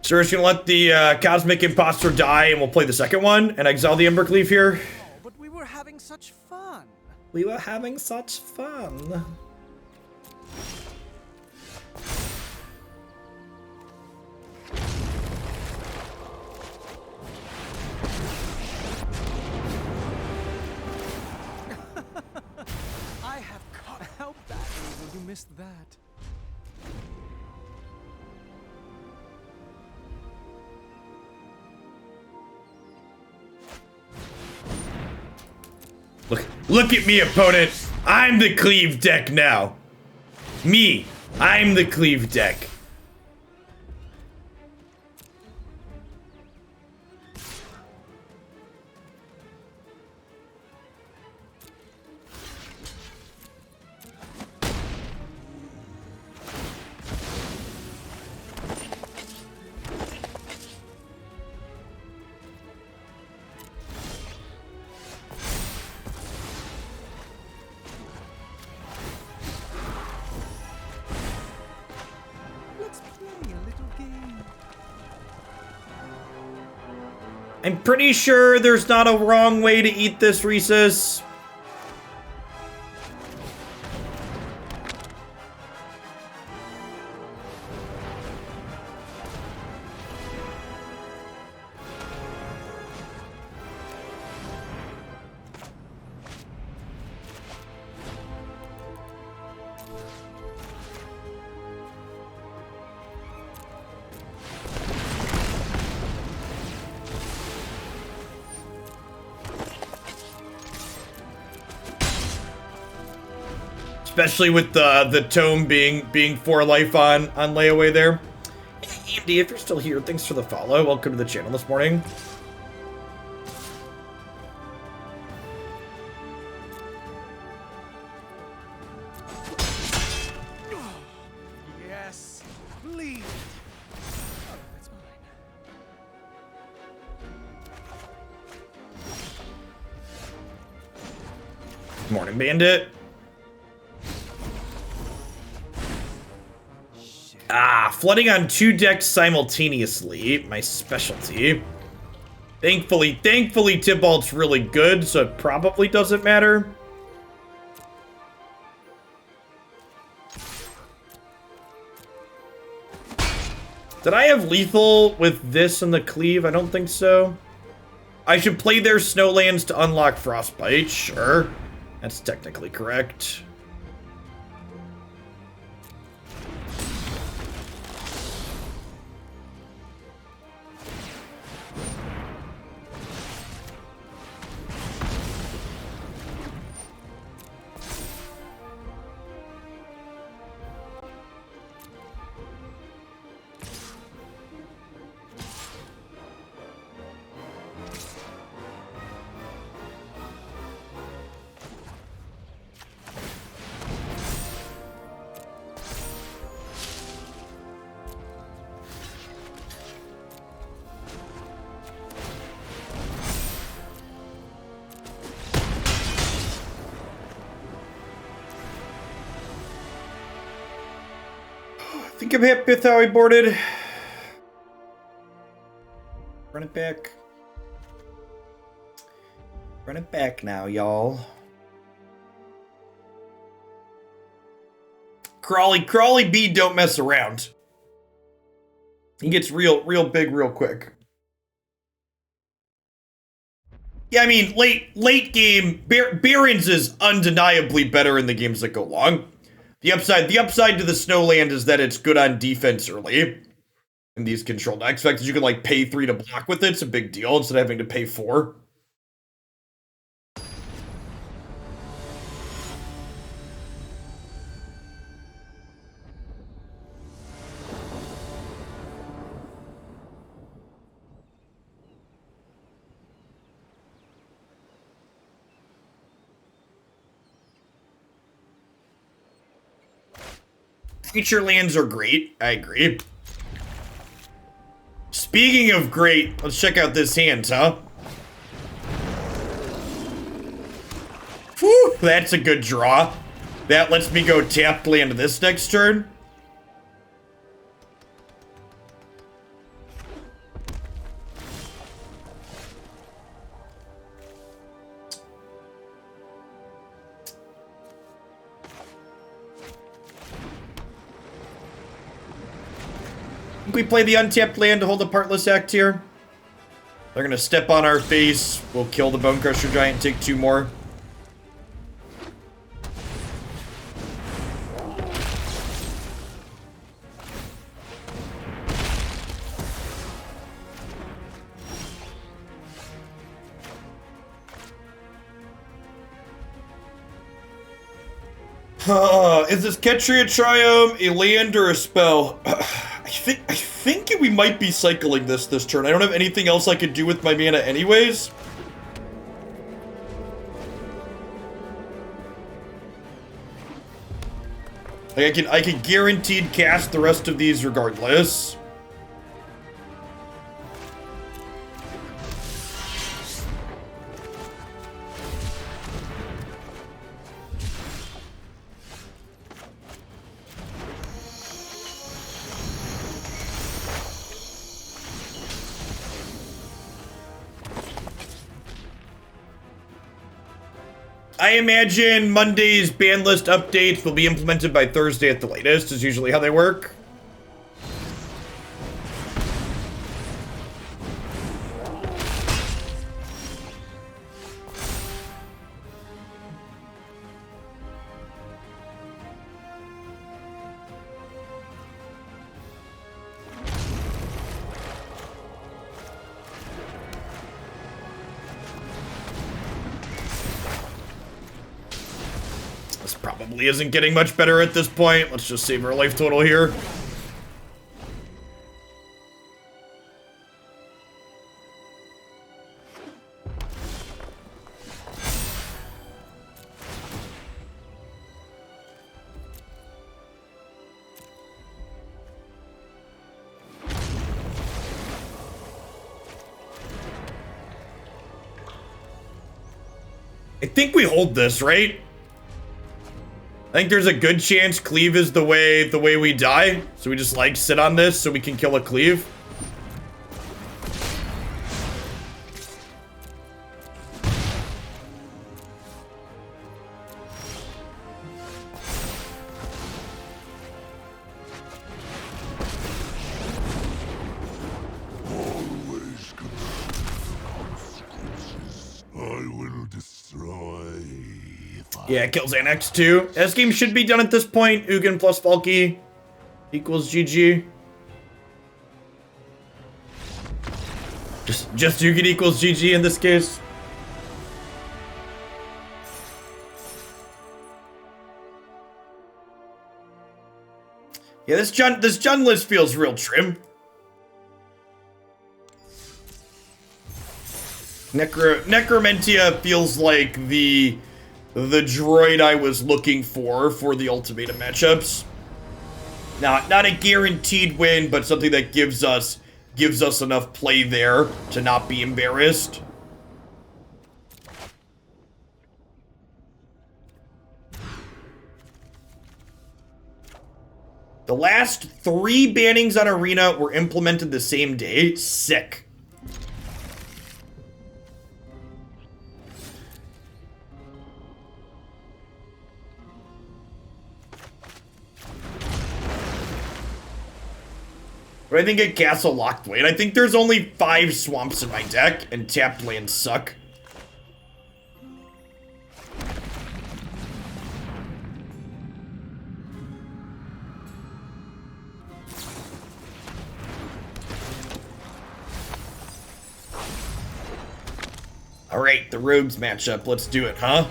So we're just gonna let the Cosmic Imposter die and we'll play the second one and exile the Embercleave here. Oh, but we were having such fun. We were having such fun. I have caught. How badly will you miss that? Look at me, opponent. I'm the Cleave deck now. Me, I'm the Cleave deck. I'm pretty sure there's not a wrong way to eat this, Rhesus. Especially with the tome being 4 life on layaway there. Hey, Andy, if you're still here, thanks for the follow. Welcome to the channel this morning. Yes, lead. Oh, that's mine. Morning, Bandit. Flooding on 2 decks simultaneously, my specialty. Thankfully, Tybalt's really good, so it probably doesn't matter. Did I have lethal with this and the cleave? I don't think so. I should play their snowlands to unlock Frostbite, sure. That's technically correct. I think I'm happy with how I boarded. Run it back. Run it back now, y'all. Crawly B don't mess around. He gets real big real quick. Yeah, I mean, late game, Barrens is undeniably better in the games that go long. The upside to the Snowland is that it's good on defense early in these control decks. The fact that you can like pay 3 to block with it's a big deal instead of having to pay 4. Feature lands are great. I agree. Speaking of great, let's check out this hand, huh? Whew, that's a good draw. That lets me go tapped land this next turn. We play the untapped land to hold a Heartless Act here. They're gonna step on our face. We'll kill the Bone Crusher Giant and take 2 more. Is this Ketria Triome a land or a spell? I think we might be cycling this turn. I don't have anything else I could do with my mana anyways. Like I can guaranteed cast the rest of these regardless. I imagine Monday's ban list updates will be implemented by Thursday at the latest, is usually how they work. Probably isn't getting much better at this point. Let's just save our life total here. I think we hold this, right? I think there's a good chance cleave is the way we die. So we just like sit on this so we can kill a cleave. Always consequences. I will destroy. Yeah, it kills Annex too. This game should be done at this point. Ugin plus Valki equals GG. Just Ugin equals GG in this case. Yeah, this Jund list feels real trim. Necromentia feels like the droid I was looking for the ultimatum matchups. Not a guaranteed win, but something that gives us enough play there to not be embarrassed. The last 3 bannings on Arena were implemented the same day. Sick. But I think at Castle Lockblade, I think there's only 5 swamps in my deck, and tapped lands suck. Alright, the Rogues matchup. Let's do it, huh?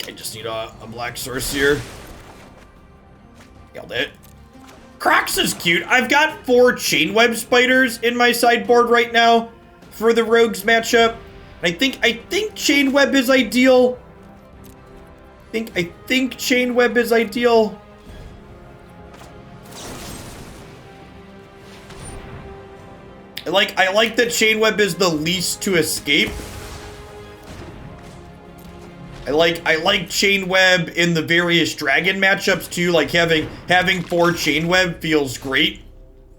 I just need a black Sorcerer. Killed it. Crocs is cute. I've got 4 Chainweb Spiders in my sideboard right now for the Rogues matchup. I think Chainweb is ideal. I think Chainweb is ideal. I like that Chainweb is the least to escape. I like Chainweb in the various dragon matchups too. Like having 4 Chainweb feels great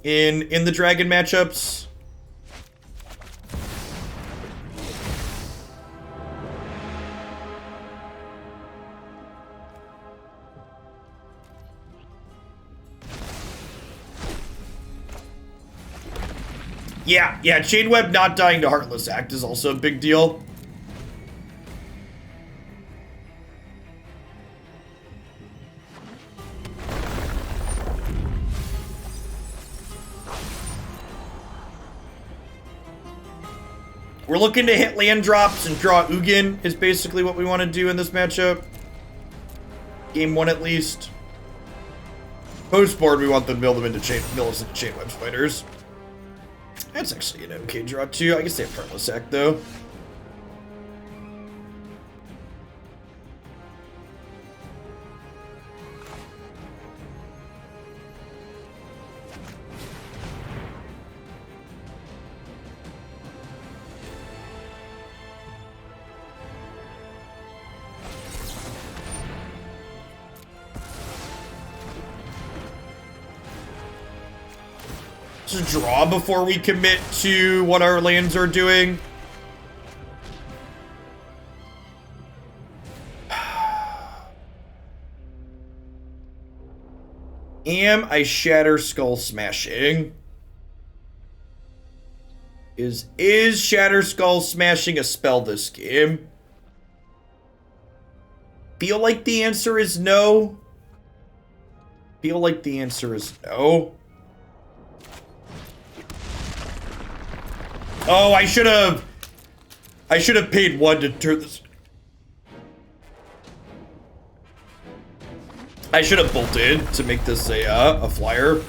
in the dragon matchups. Yeah, Chainweb not dying to Heartless Act is also a big deal. We're looking to hit land drops and draw Ugin is basically what we want to do in this matchup. Game 1 at least. Post board, we want them to build them into Chainweb Spiders. That's actually an okay draw too. I guess they have Heartless Act though. let's draw before we commit to what our lands are doing. Am I Shatterskull Smashing? Is Shatterskull Smashing a spell this game? Feel like the answer is no. Feel like the answer is no. Oh, I should have paid 1 to turn this. I should have bolted to make this a flyer.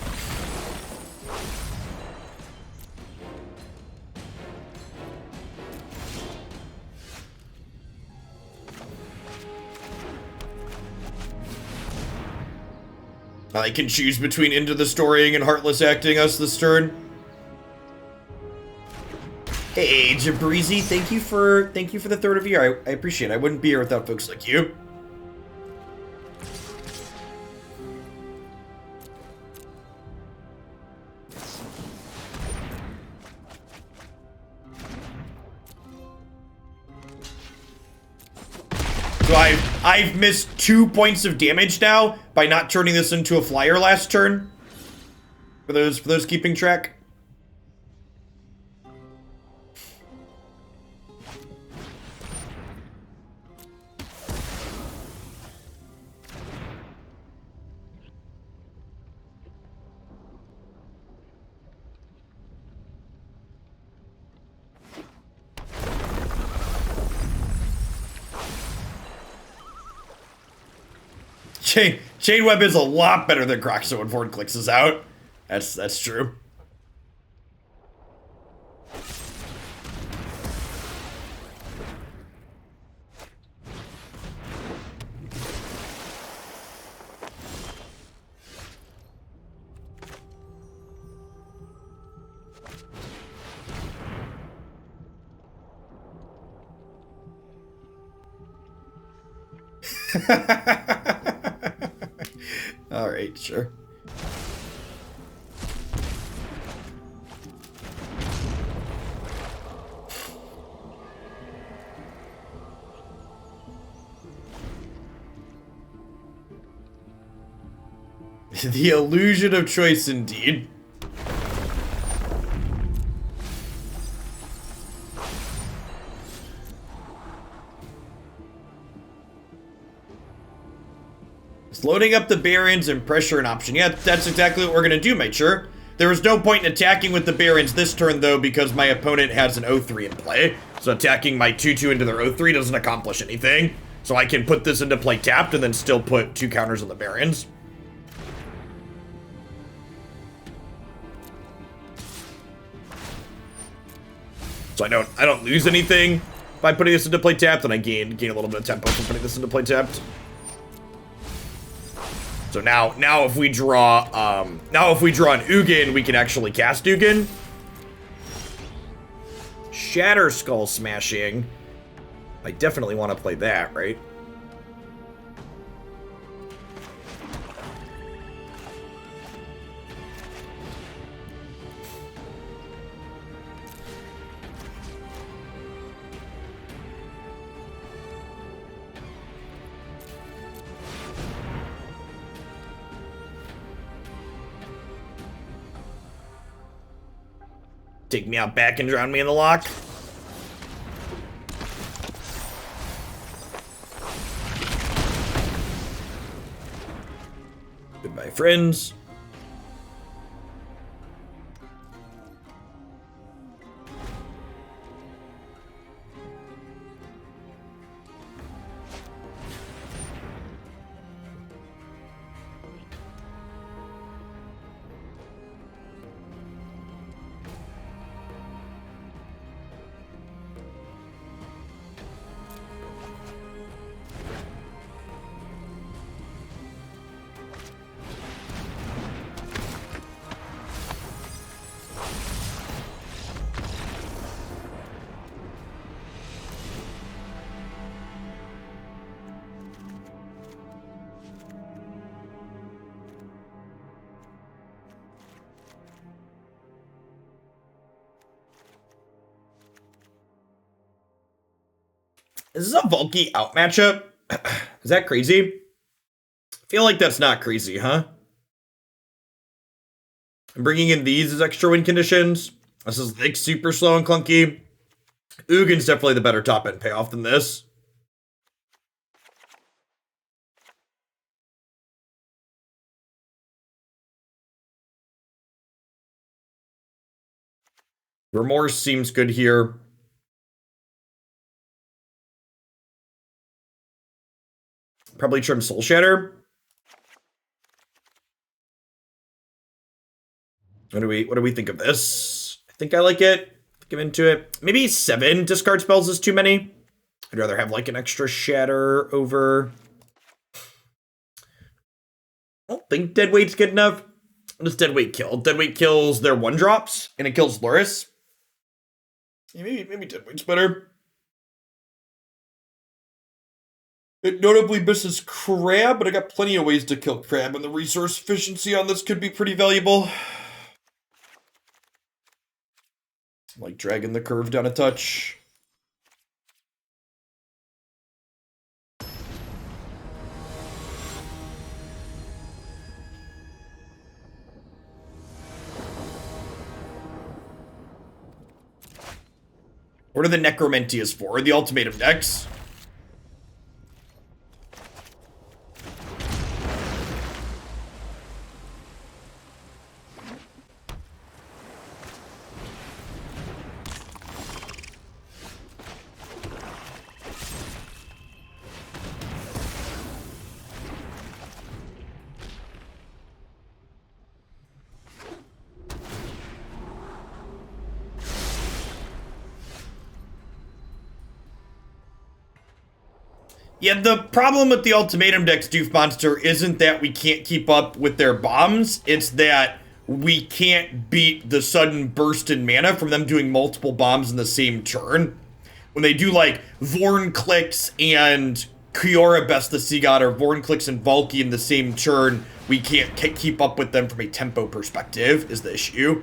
I can choose between Into the Storying and Heartless Acting us this turn. Hey, Jabrizi, thank you for the 3rd of year. I appreciate it. I wouldn't be here without folks like you. So I've missed 2 points of damage now by not turning this into a flyer last turn. For those keeping track. Chainweb is a lot better than Croxo when Vorinclex is out. That's true. All right, sure. The illusion of choice, indeed. Loading up the Barrens and pressure an option. Yeah, that's exactly what we're going to do, mate, sure. There was no point in attacking with the Barrens this turn, though, because my opponent has an 0-3 in play. So attacking my 2-2 into their 0-3 doesn't accomplish anything. So I can put this into play tapped and then still put 2 counters on the Barrens. So I don't lose anything by putting this into play tapped, and I gain a little bit of tempo from putting this into play tapped. So now if we draw an Ugin, we can actually cast Ugin. Shatterskull Smashing. I definitely want to play that, right? Take me out back and drown me in the lock. Goodbye, friends. Is this a Valki out matchup? Is that crazy? I feel like that's not crazy, huh? I'm bringing in these as extra win conditions. This is like super slow and clunky. Ugin's definitely the better top end payoff than this. Remorse seems good here. Probably trim Soul Shatter. What do we think of this? I think I like it. Give into it. Maybe 7 discard spells is too many. I'd rather have like an extra shatter over. I don't think Deadweight's good enough. What does Deadweight kill? Deadweight kills their 1-drops and it kills Loris. Yeah, maybe Deadweight's better. It notably misses Crab, but I got plenty of ways to kill Crab, and the resource efficiency on this could be pretty valuable. Like dragging the curve down a touch. What are the Necromentias for? The ultimatum decks? Yeah, the problem with the ultimatum decks, Doof Monster, isn't that we can't keep up with their bombs. It's that we can't beat the sudden burst in mana from them doing multiple bombs in the same turn. When they do like Vorinclex and Kiora Best the Sea God or Vorinclex and Valki in the same turn, we can't keep up with them from a tempo perspective, is the issue.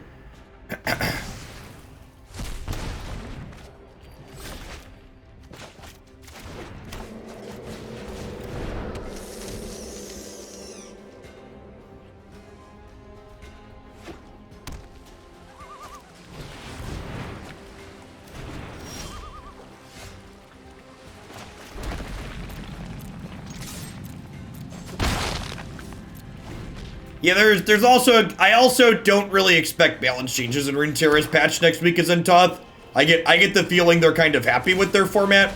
Yeah, there's also I also don't really expect balance changes in Runeterra's patch next week as Untoth. I get the feeling they're kind of happy with their format,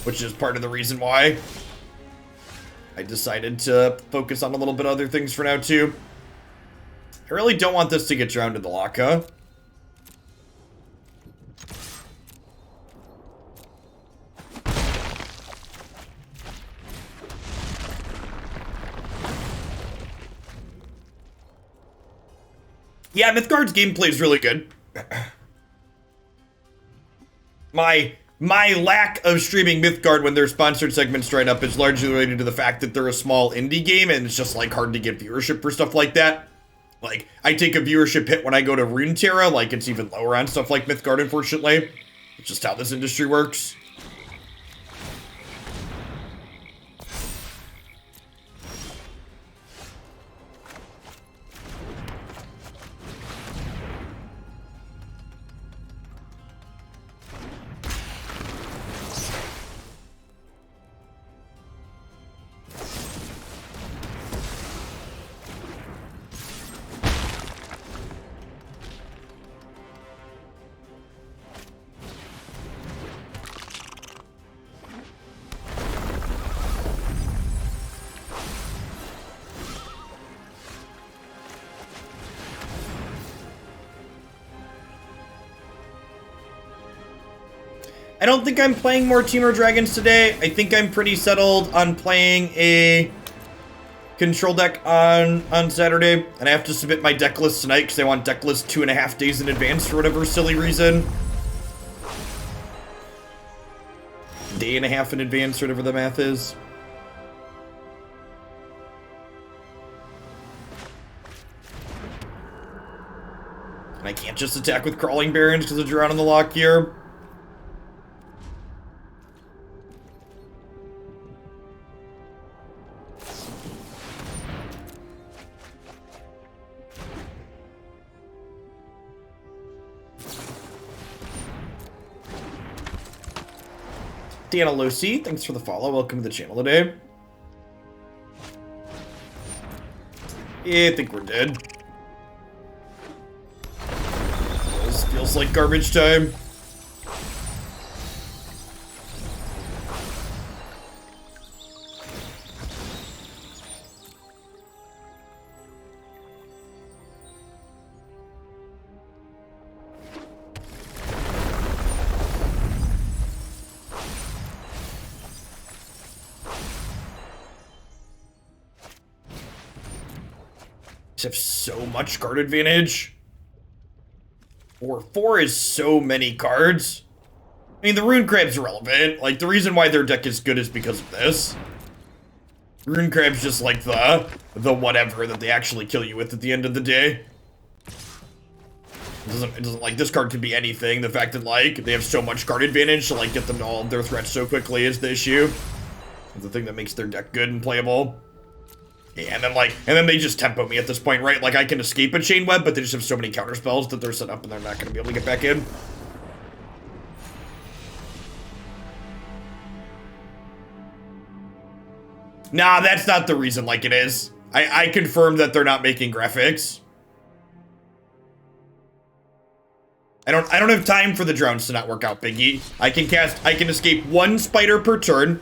which is part of the reason why I decided to focus on a little bit of other things for now too. I really don't want this to get drowned in the Laka. Yeah, Mythgard's gameplay is really good. My lack of streaming Mythgard when their sponsored segments dry up is largely related to the fact that they're a small indie game and it's just like hard to get viewership for stuff like that. Like, I take a viewership hit when I go to Runeterra, like it's even lower on stuff like Mythgard, unfortunately. It's just how this industry works. I don't think I'm playing more Temur Dragons today. I think I'm pretty settled on playing a control deck on Saturday. And I have to submit my deck list tonight because I want deck list 2.5 days in advance for whatever silly reason. Day and a half in advance, whatever the math is. And I can't just attack with Crawling Barrens because of Drown on the Lock here. Danalosi, thanks for the follow. Welcome to the channel today. Yeah, I think we're dead. Feels like garbage time. Have so much card advantage. 4/4 is so many cards. I mean, the Rune Crab's irrelevant. Like, the reason why their deck is good is because of this. Rune Crab's just like the whatever that they actually kill you with at the end of the day. It doesn't like, this card could be anything. The fact that, like, they have so much card advantage to, like, get them to all of their threats so quickly is the issue. It's the thing that makes their deck good and playable. Yeah, and then they just tempo me at this point, right? Like, I can escape a Chainweb, but they just have so many counter spells that they're set up and they're not going to be able to get back in. Nah, that's not the reason like it is. I confirmed that they're not making graphics. I don't have time for the drones to not work out, Biggie. I can escape one spider per turn,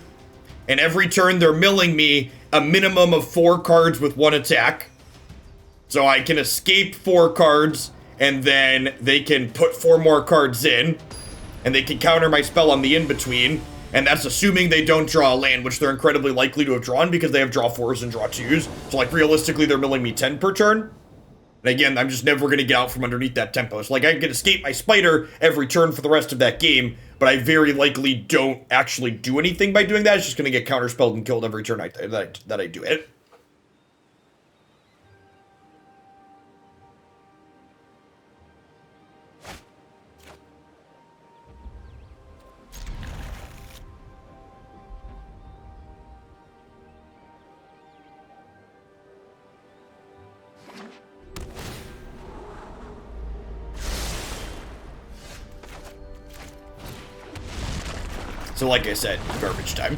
and every turn they're milling me a minimum of 4 cards with 1 attack. So I can escape 4 cards, and then they can put 4 more cards in, and they can counter my spell on the in-between, and that's assuming they don't draw a land, which they're incredibly likely to have drawn because they have draw 4s and draw 2s. So, like, realistically, they're milling me 10 per turn. And again, I'm just never going to get out from underneath that tempo. So, like, I can escape my spider every turn for the rest of that game, but I very likely don't actually do anything by doing that. It's just going to get counterspelled and killed every turn that I do it. So like I said, garbage time.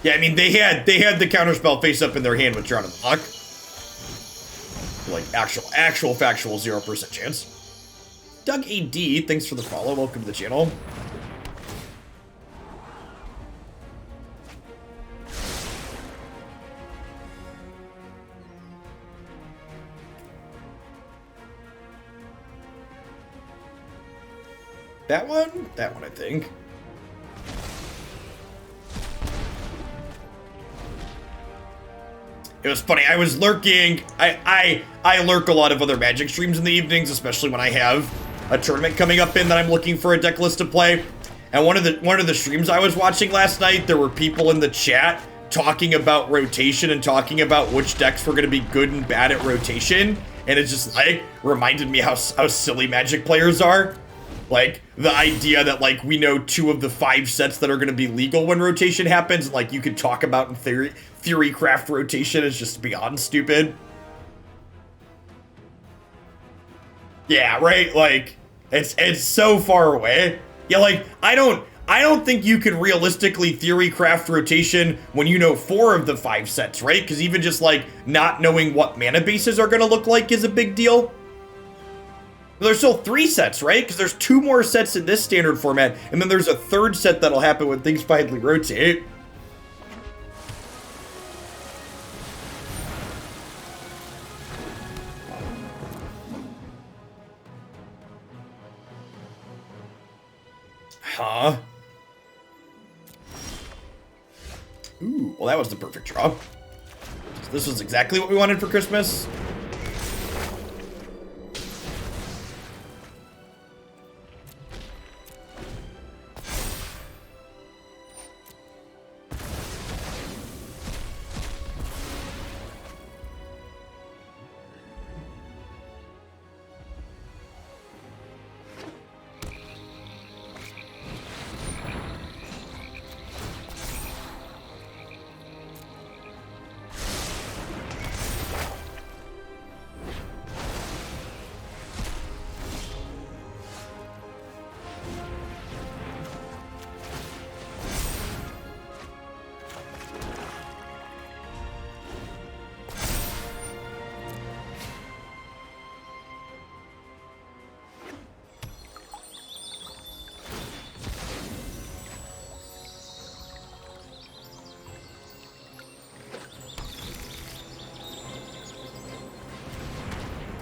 Yeah, I mean, they had the counterspell face up in their hand with Drown in the Lock. Like, actual factual 0% chance. Doug AD, thanks for the follow. Welcome to the channel. That one? That one, I think. It was funny. I was lurking. I lurk a lot of other Magic streams in the evenings, especially when I have a tournament coming up in that I'm looking for a deck list to play. And one of the streams I was watching last night, there were people in the chat talking about rotation and talking about which decks were going to be good and bad at rotation. And it just, like, reminded me how silly Magic players are. Like, the idea that, like, we know 2 of the 5 sets that are going to be legal when rotation happens, and, like, you could talk about in theorycraft rotation is just beyond stupid. Yeah, right? Like, it's so far away. Yeah, like, I don't think you can realistically theorycraft rotation when you know 4 of the 5 sets, right? Because even just, like, not knowing what mana bases are going to look like is a big deal. There's still 3 sets, right? Because there's 2 more sets in this standard format, and then there's a 3rd set that'll happen when things finally rotate. Huh? Ooh, well, that was the perfect draw. So this was exactly what we wanted for Christmas.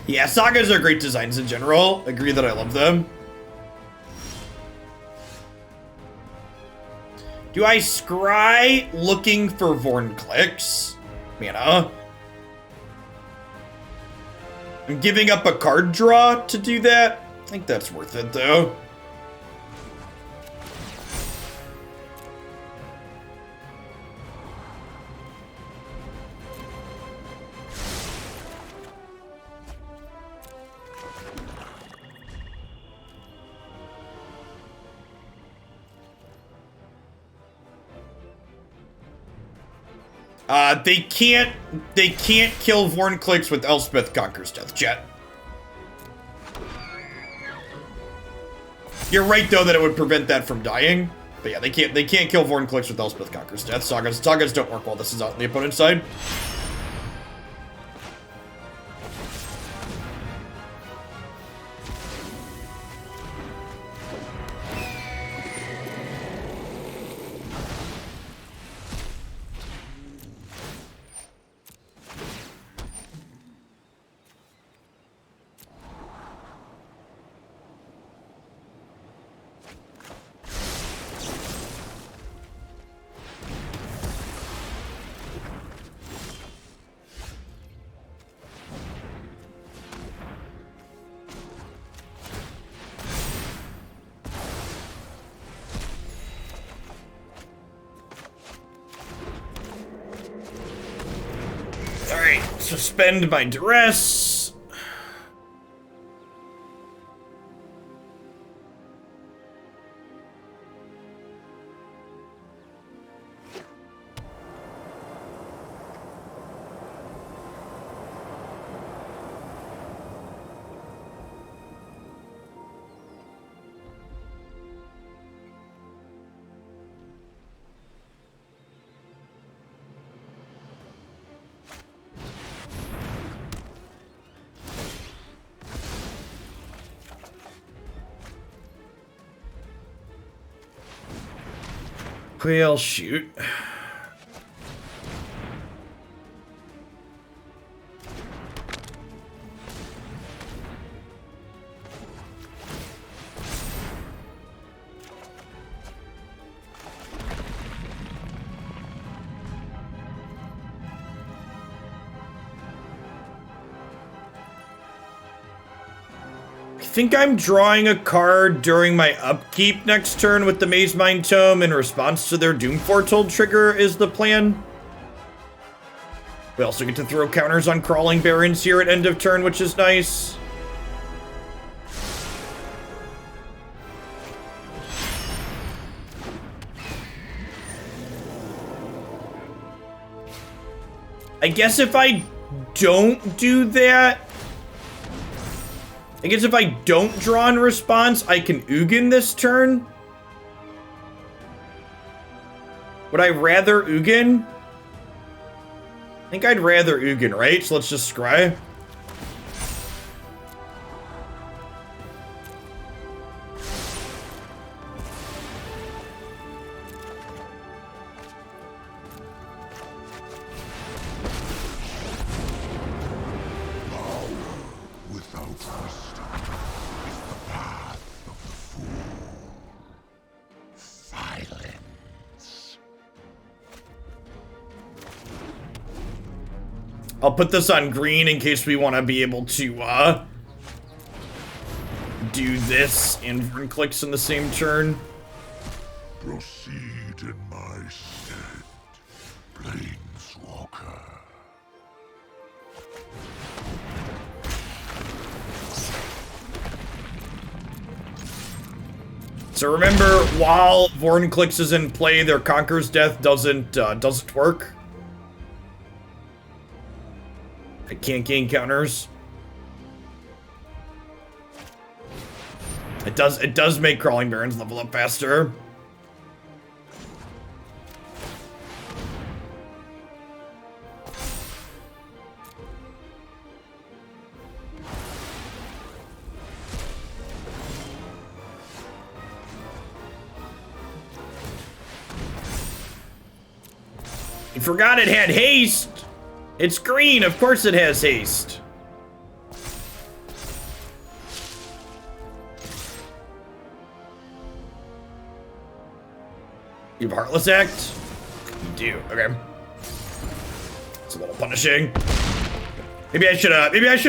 Yeah, sagas are great designs in general. Agree that I love them. Do I scry looking for Vorinclex? Mana. I'm giving up a card draw to do that. I think that's worth it, though. They can't kill Vorinclex with Elspeth Conquers Death, chat. You're right though that it would prevent that from dying. But yeah, they can't kill Vorinclex with Elspeth Conquers Death. Sagas don't work while this is out on the opponent's side. Suspend my duress. Well, shoot. I think I'm drawing a card during my upkeep next turn with the Mazemind Tome in response to their Doom Foretold trigger is the plan. We also get to throw counters on Crawling Barrens here at end of turn, which is nice. I guess if I don't do that, I guess if I don't draw in response, I can Ugin this turn. Would I rather Ugin? I think I'd rather Ugin, right? So let's just scry. I'll put this on green in case we want to be able to, do this and Vorinclex in the same turn. Proceed in my stead, Planeswalker. So remember, while Vorinclex is in play, their Conquer's Death doesn't work. I can't gain counters. It does make Crawling Barrens level up faster. You forgot it had haste. It's green, of course it has haste. You have Heartless Act? You do. Okay. It's a little punishing. Maybe I should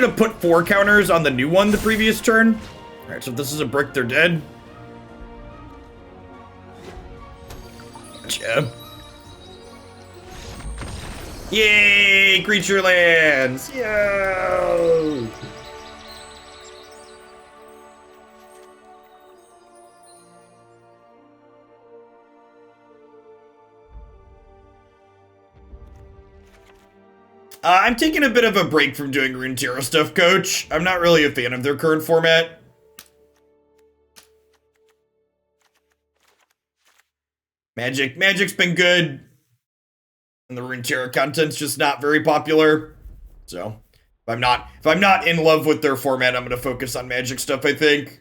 have put 4 counters on the new one the previous turn. All right, so if this is a brick, they're dead. Gotcha. Yay, creature lands! Yo! I'm taking a bit of a break from doing Runeterra stuff, Coach. I'm not really a fan of their current format. Magic's been good. And the Runeterra content's just not very popular. So, if I'm not in love with their format, I'm gonna focus on Magic stuff, I think.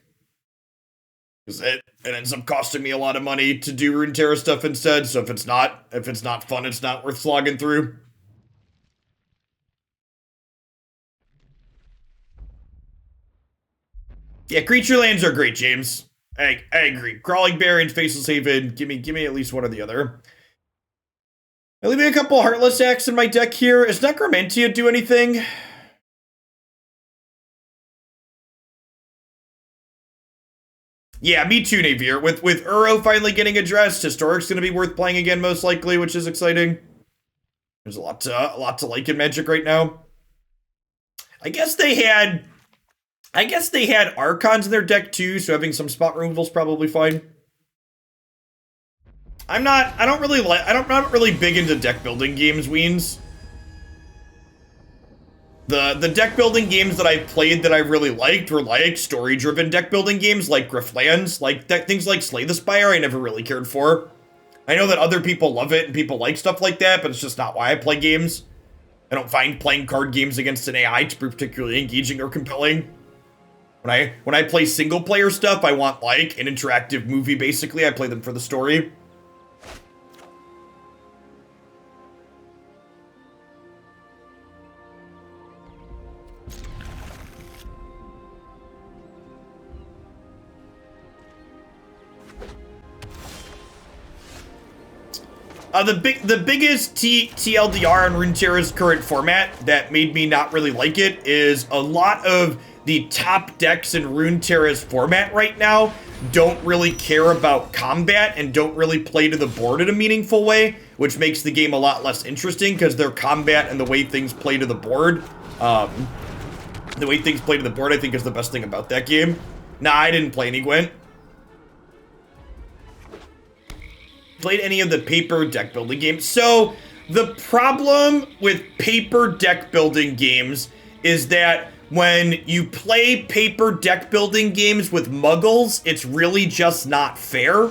Because it ends up costing me a lot of money to do Runeterra stuff instead, so if it's not fun, it's not worth slogging through. Yeah, creature lands are great, James. I agree. Crawling Barrens, Faceless Haven, give me at least one or the other. I'm leaving a couple Heartless Acts in my deck here. Does Necromentia do anything? Yeah, me too, Navier. With Uro finally getting addressed, Historic's gonna be worth playing again, most likely, which is exciting. There's a lot to like in Magic right now. I guess they had Archons in their deck too, so having some spot removal is probably fine. I'm not really big into deck building games, Weens. The deck building games that I've played that I really liked were like story-driven deck building games like Griftlands, like things like Slay the Spire I never really cared for. I know that other people love it and people like stuff like that, but it's just not why I play games. I don't find playing card games against an AI to be particularly engaging or compelling. When I play single player stuff, I want like an interactive movie basically. I play them for the story. The biggest TLDR on Runeterra's current format that made me not really like it is a lot of the top decks in Runeterra's format right now don't really care about combat and don't really play to the board in a meaningful way, which makes the game a lot less interesting because their combat and the way things play to the board, I think is the best thing about that game. Nah, I didn't play any Gwent. Played any of the paper deck building games. So the problem with paper deck building games is that when you play paper deck building games with muggles, it's really just not fair.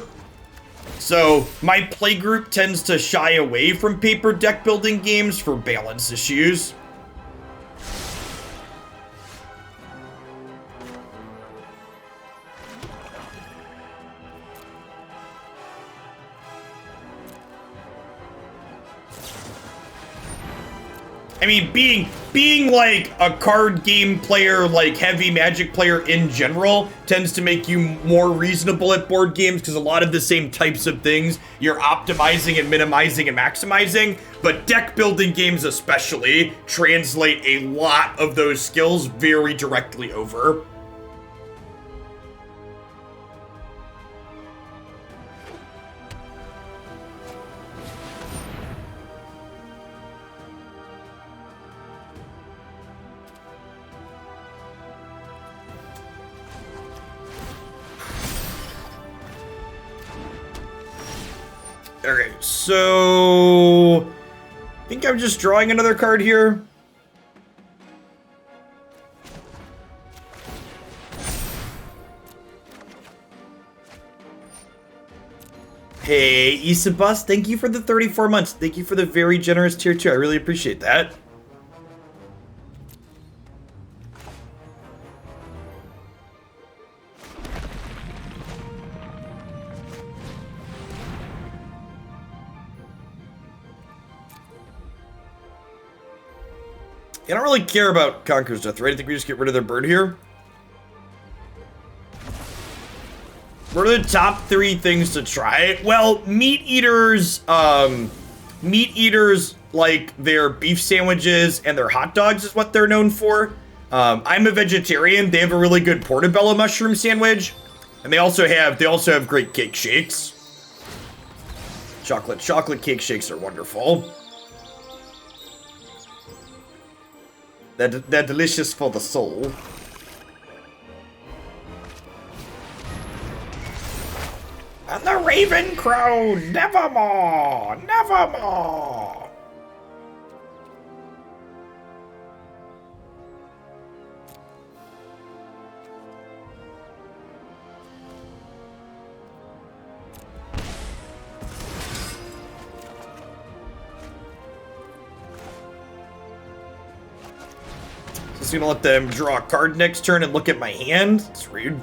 So my playgroup tends to shy away from paper deck building games for balance issues. I mean, being like a card game player, like heavy Magic player in general, tends to make you more reasonable at board games because a lot of the same types of things you're optimizing and minimizing and maximizing, but deck building games especially translate a lot of those skills very directly over. Okay, so I think I'm just drawing another card here. Hey, Isabus, thank you for the 34 months. Thank you for the very generous tier 2. I really appreciate that. I don't really care about Conqueror's Death, right? I think we just get rid of their bird here. What are the top 3 things to try? Well, meat eaters like their beef sandwiches and their hot dogs is what they're known for. I'm a vegetarian. They have a really good portobello mushroom sandwich, and they also have great cake shakes. Chocolate cake shakes are wonderful. They're delicious for the soul. And the Raven Crow, nevermore, nevermore. Just gonna let them draw a card next turn and look at my hand. It's rude.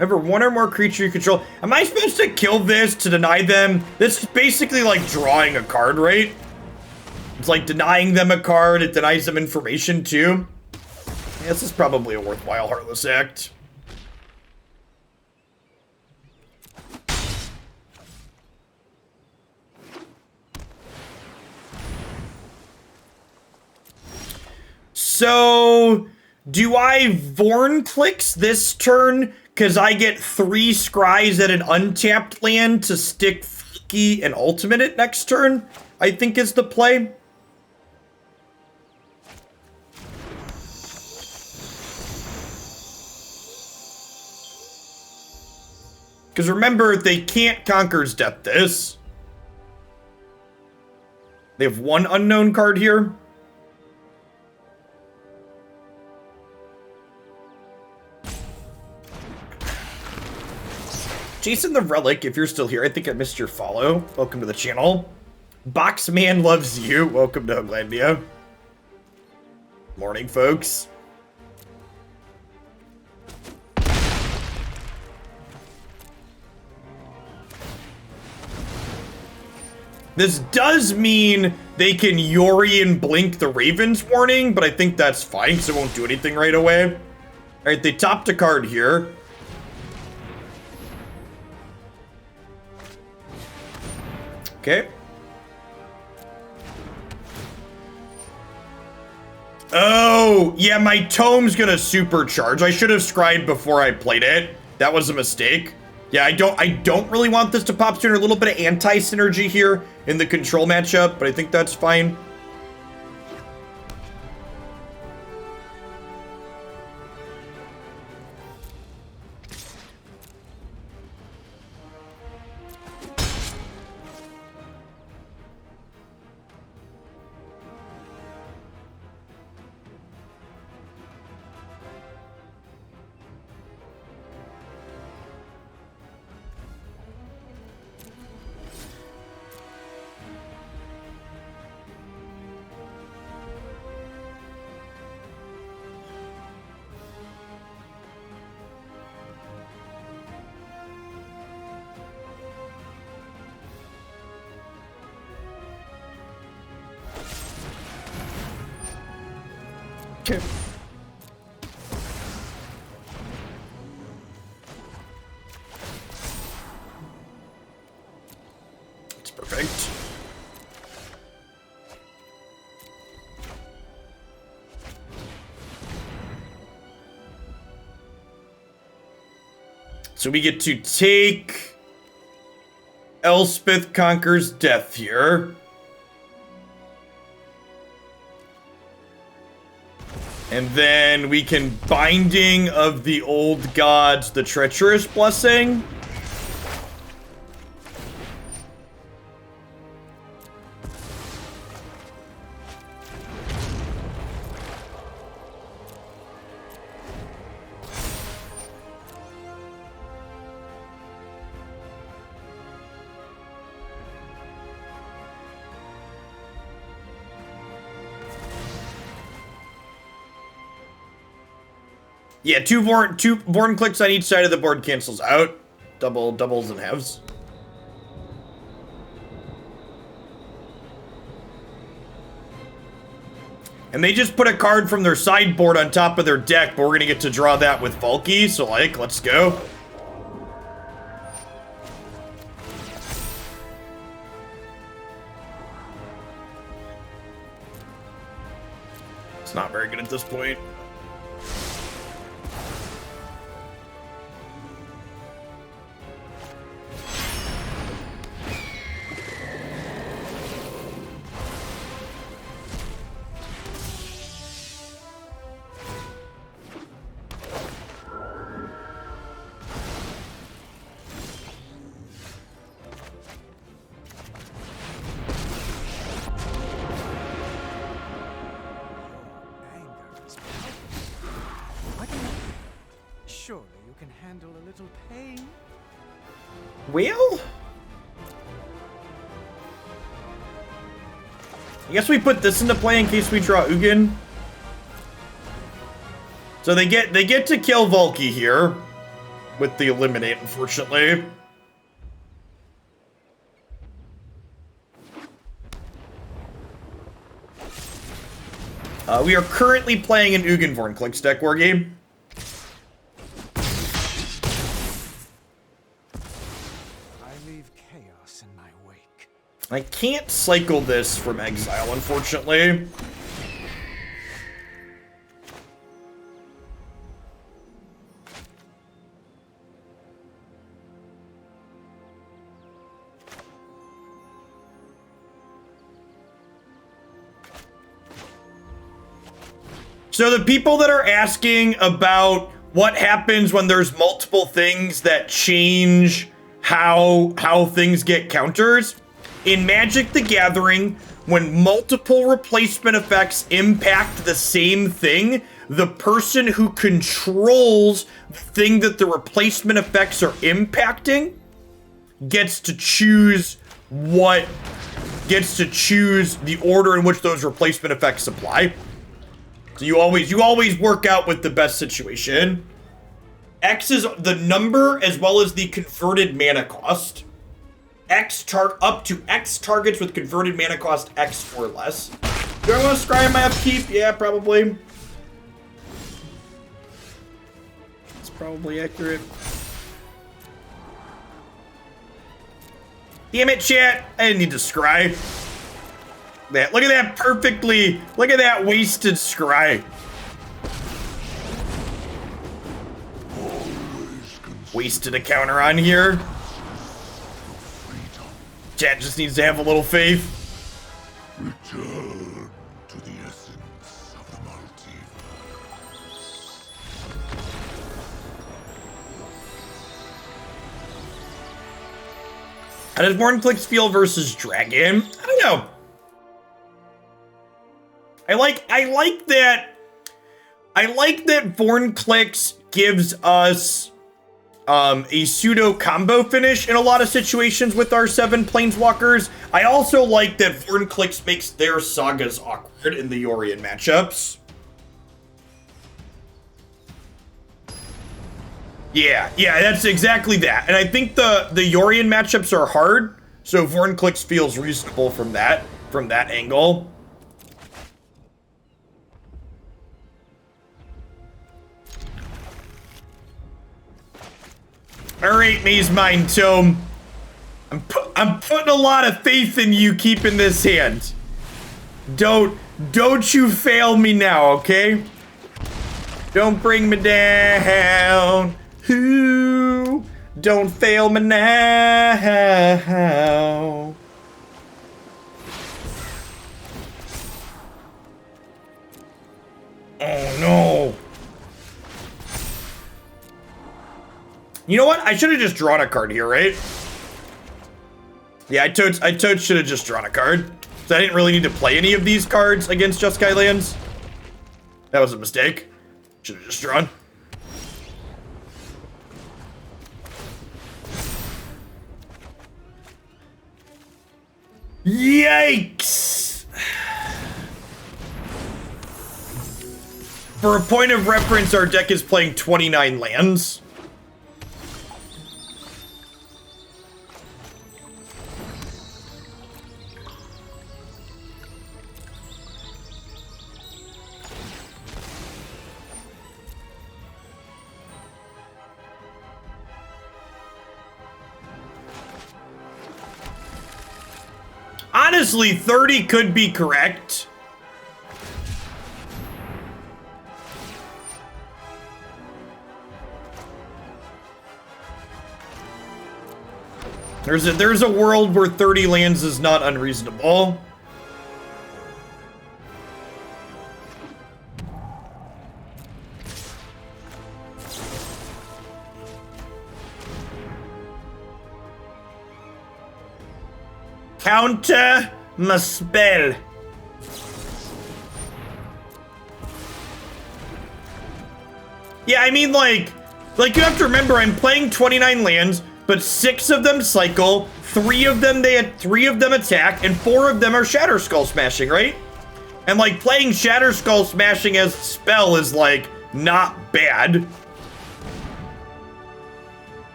Ever one or more creature you control. Am I supposed to kill this to deny them? This is basically like drawing a card, right? It's like denying them a card. It denies them information too. Yeah, this is probably a worthwhile Heartless Act. So, do I Vorinclex this turn? Because I get 3 scries at an untapped land to stick Valki and ultimate it next turn, I think is the play. Because remember, they can't Conqueror's Death this. They have 1 unknown card here. Jason the Relic, if you're still here, I think I missed your follow. Welcome to the channel. Boxman loves you. Welcome to Homelandia. Morning, folks. This does mean they can Yori and Blink the Ravens warning, but I think that's fine because it won't do anything right away. All right, they topped a card here. Okay. Oh, yeah, my tome's gonna supercharge. I should have scribed before I played it. That was a mistake. Yeah, I don't really want this to pop sooner. A little bit of anti-synergy here in the control matchup, but I think that's fine. Okay. That's perfect. So we get to take Elspeth Conquers Death here. And then we can Binding of the Old Gods, the Treacherous Blessing. Yeah, two Vorinclex on each side of the board cancels out. Doubles and halves. And they just put a card from their sideboard on top of their deck, but we're gonna get to draw that with Valki, so like, let's go. It's not very good at this point. Surely you can handle a little pain. Well, I guess we put this into play in case we draw Ugin. So they get to kill Valki here with the eliminate, unfortunately. We are currently playing an Ugin Vorinclex deck war game. I can't cycle this from exile, unfortunately. So the people that are asking about what happens when there's multiple things that change how things get counters, in Magic the Gathering, when multiple replacement effects impact the same thing, the person who controls the thing that the replacement effects are impacting gets to choose the order in which those replacement effects apply. So you always work out with the best situation. X is the number as well as the converted mana cost. Up to X targets with converted mana cost X or less. Do I want to scry my upkeep? Yeah, probably. It's probably accurate. Damn it, chat! I didn't need to scry. Look at that perfectly. Look at that wasted scry. Wasted a counter on here. Chat just needs to have a little faith. Return to the essence of the multiverse. How does Vorinclex feel versus Dragon? I don't know. I like that Vorinclex gives us a pseudo combo finish in a lot of situations with our 7 planeswalkers. I also like that Vorinclex makes their sagas awkward in the Yorion matchups. Yeah, that's exactly that. And I think the Yorion matchups are hard, so Vorinclex feels reasonable from that angle. Alright, Mazemind Tome. I'm putting a lot of faith in you keeping this hand. Don't you fail me now, okay? Don't bring me down. Ooh, don't fail me now. Oh no. You know what? I should have just drawn a card here, right? Yeah, I totes should have just drawn a card. So I didn't really need to play any of these cards against Jeskai lands. That was a mistake. Should have just drawn. Yikes! For a point of reference, our deck is playing 29 lands. Honestly, 30 could be correct. There's a world where 30 lands is not unreasonable. Counter my spell. Yeah, I mean, like you have to remember, I'm playing 29 lands, but 6 of them cycle, 3 of them attack, and 4 of them are Shatterskull Smashing, right? And like playing Shatterskull Smashing as a spell is like not bad.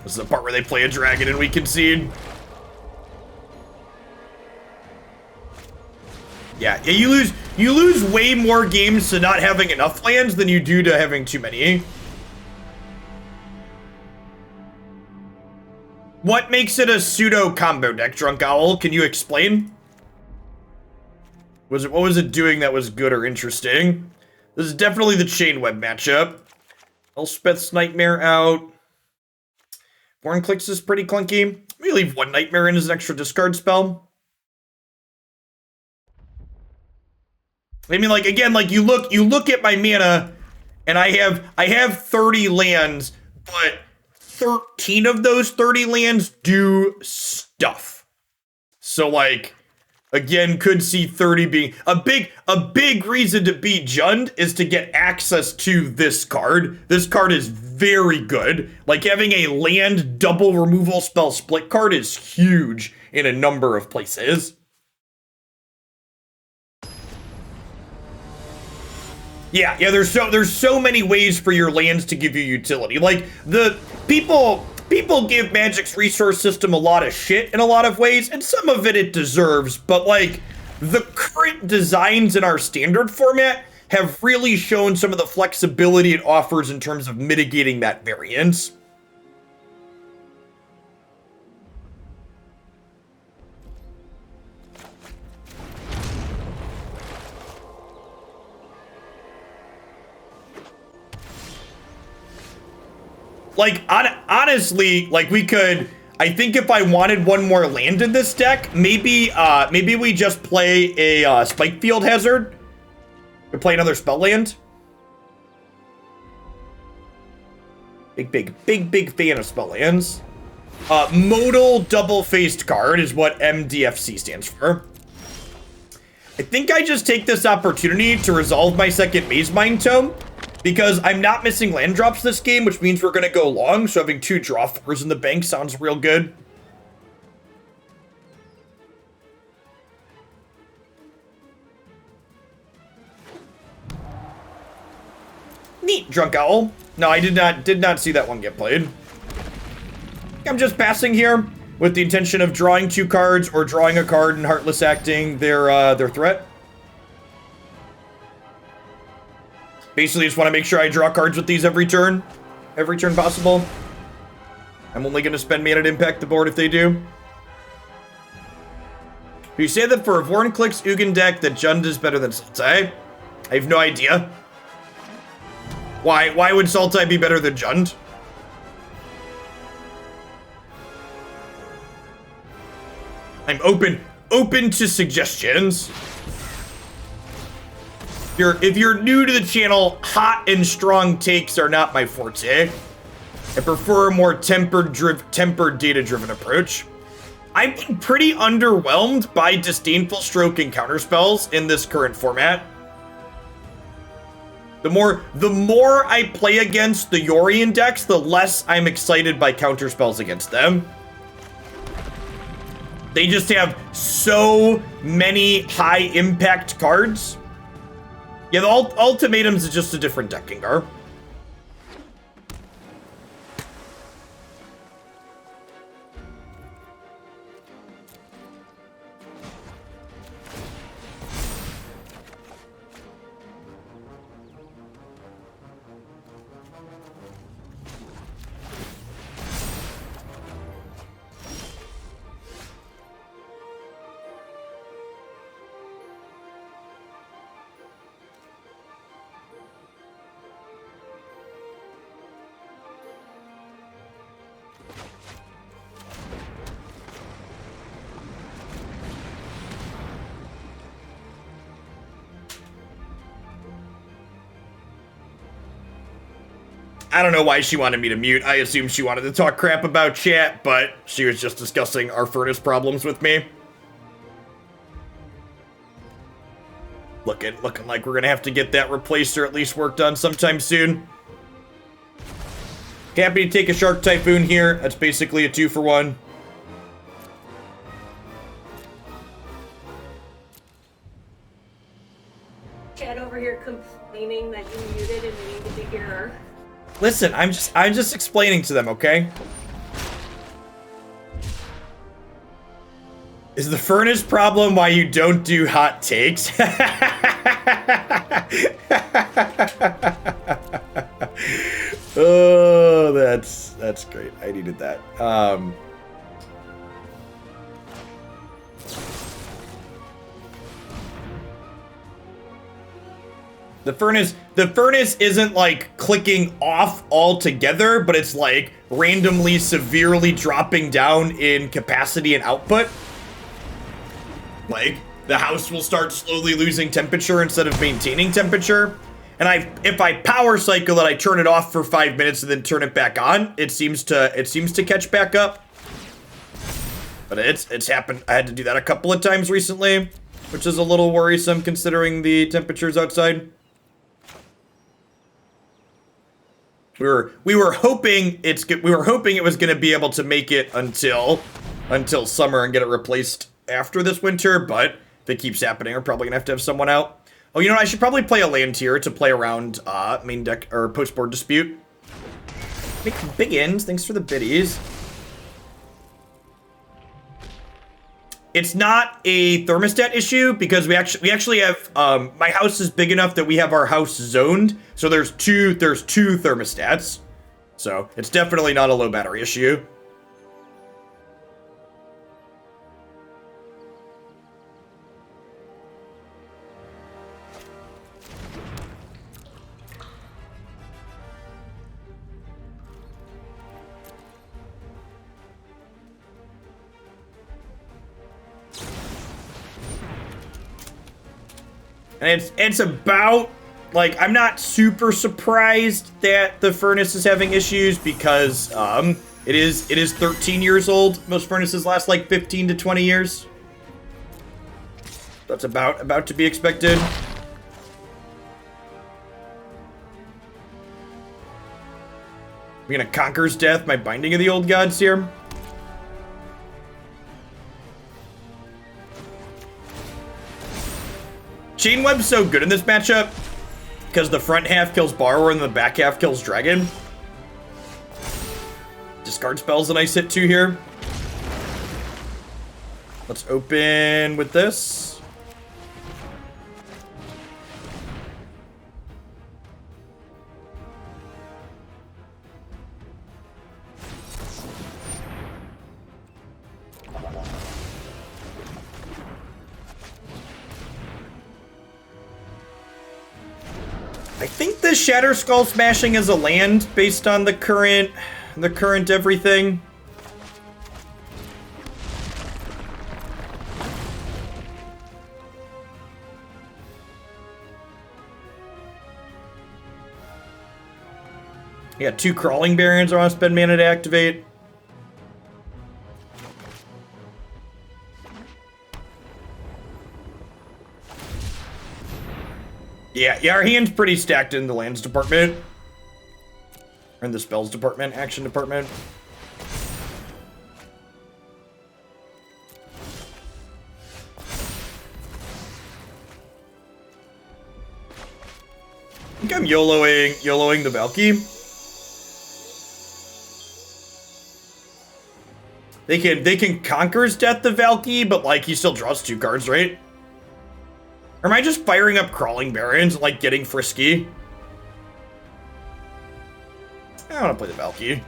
This is the part where they play a dragon and we concede. Yeah, you lose way more games to not having enough lands than you do to having too many. What makes it a pseudo combo deck, Drunk Owl? Can you explain? What was it doing that was good or interesting? This is definitely the Chainweb matchup. Elspeth's Nightmare out. Vorinclex is pretty clunky. We leave 1 Nightmare in as an extra discard spell. I mean, like, again, like you look at my mana, and I have 30 lands, but 13 of those 30 lands do stuff. So, like, again, could see 30 being a big reason to beat Jund is to get access to this card. This card is very good. Like, having a land double removal spell split card is huge in a number of places. Yeah, there's so many ways for your lands to give you utility. Like, the people give Magic's resource system a lot of shit in a lot of ways, and some of it deserves, but like, the current designs in our standard format have really shown some of the flexibility it offers in terms of mitigating that variance. Like, honestly, like, we could, I think if I wanted 1 more land in this deck, maybe we just play a Spike Field Hazard. We play another spell land. Big fan of spell lands. Modal double-faced card is what MDFC stands for. I think I just take this opportunity to resolve my second Mazemind Tome, because I'm not missing land drops this game, which means we're going to go long, so having 2 draw 4s in the bank sounds real good. Neat, Drunk Owl. No, I did not see that one get played. I'm just passing here with the intention of drawing 2 cards or drawing a card and Heartless Acting their threat. Basically, just want to make sure I draw cards with these every turn possible. I'm only going to spend mana to impact the board if they do. You say that for a Vorinclex Ugin deck that Jund is better than Sultai? I have no idea. Why would Sultai be better than Jund? I'm open to suggestions. If you're new to the channel, hot and strong takes are not my forte. I prefer a more tempered, data-driven approach. I've been pretty underwhelmed by Disdainful Stroke and counterspells in this current format. The more I play against the Yorion decks, the less I'm excited by counterspells against them. They just have so many high impact cards. Yeah, the ultimatums is just a different deck, Gengar. I don't know why she wanted me to mute. I assume she wanted to talk crap about chat, but she was just discussing our furnace problems with me. Looking like we're gonna have to get that replaced or at least worked on sometime soon. Happy to take a Shark Typhoon here. That's basically a 2-for-1. Chat over here complaining that you muted and we needed to hear her. Listen, I'm just explaining to them, okay? Is the furnace problem why you don't do hot takes? Oh, that's great. I needed that. The furnace isn't like clicking off altogether, but it's like randomly severely dropping down in capacity and output. Like the house will start slowly losing temperature instead of maintaining temperature. And if I power cycle it, I turn it off for 5 minutes and then turn it back on. It seems to catch back up. But it's happened. I had to do that a couple of times recently, which is a little worrisome considering the temperatures outside. We were hoping it was going to be able to make it until summer and get it replaced after this winter, but if it keeps happening, we're probably going to have someone out. Oh, you know what? I should probably play a land tier to play around main deck or post-board dispute. Big ends, thanks for the biddies. It's not a thermostat issue because we actually have my house is big enough that we have our house zoned. So there's two thermostats. So it's definitely not a low battery issue. And it's about, like, I'm not super surprised that the furnace is having issues because it is 13 years old. Most furnaces last like 15 to 20 years. That's about to be expected. We're gonna Conquer's Death, my Binding of the Old Gods here. Chainweb's so good in this matchup because the front half kills Borrower and the back half kills Dragon. Discard spell's a nice hit too here. Let's open with this. I think the Shatterskull Smashing is a land based on the current everything. I got 2 Crawling Barrens I want to spend mana to activate. Yeah, our hand's pretty stacked in the lands department. Or in the spells department, action department. think I'm YOLOing the Valki. They can Conqueror's Death the Valki, but like he still draws 2 cards, right? Or am I just firing up Crawling Barrens and like getting frisky? I want to play the Valki.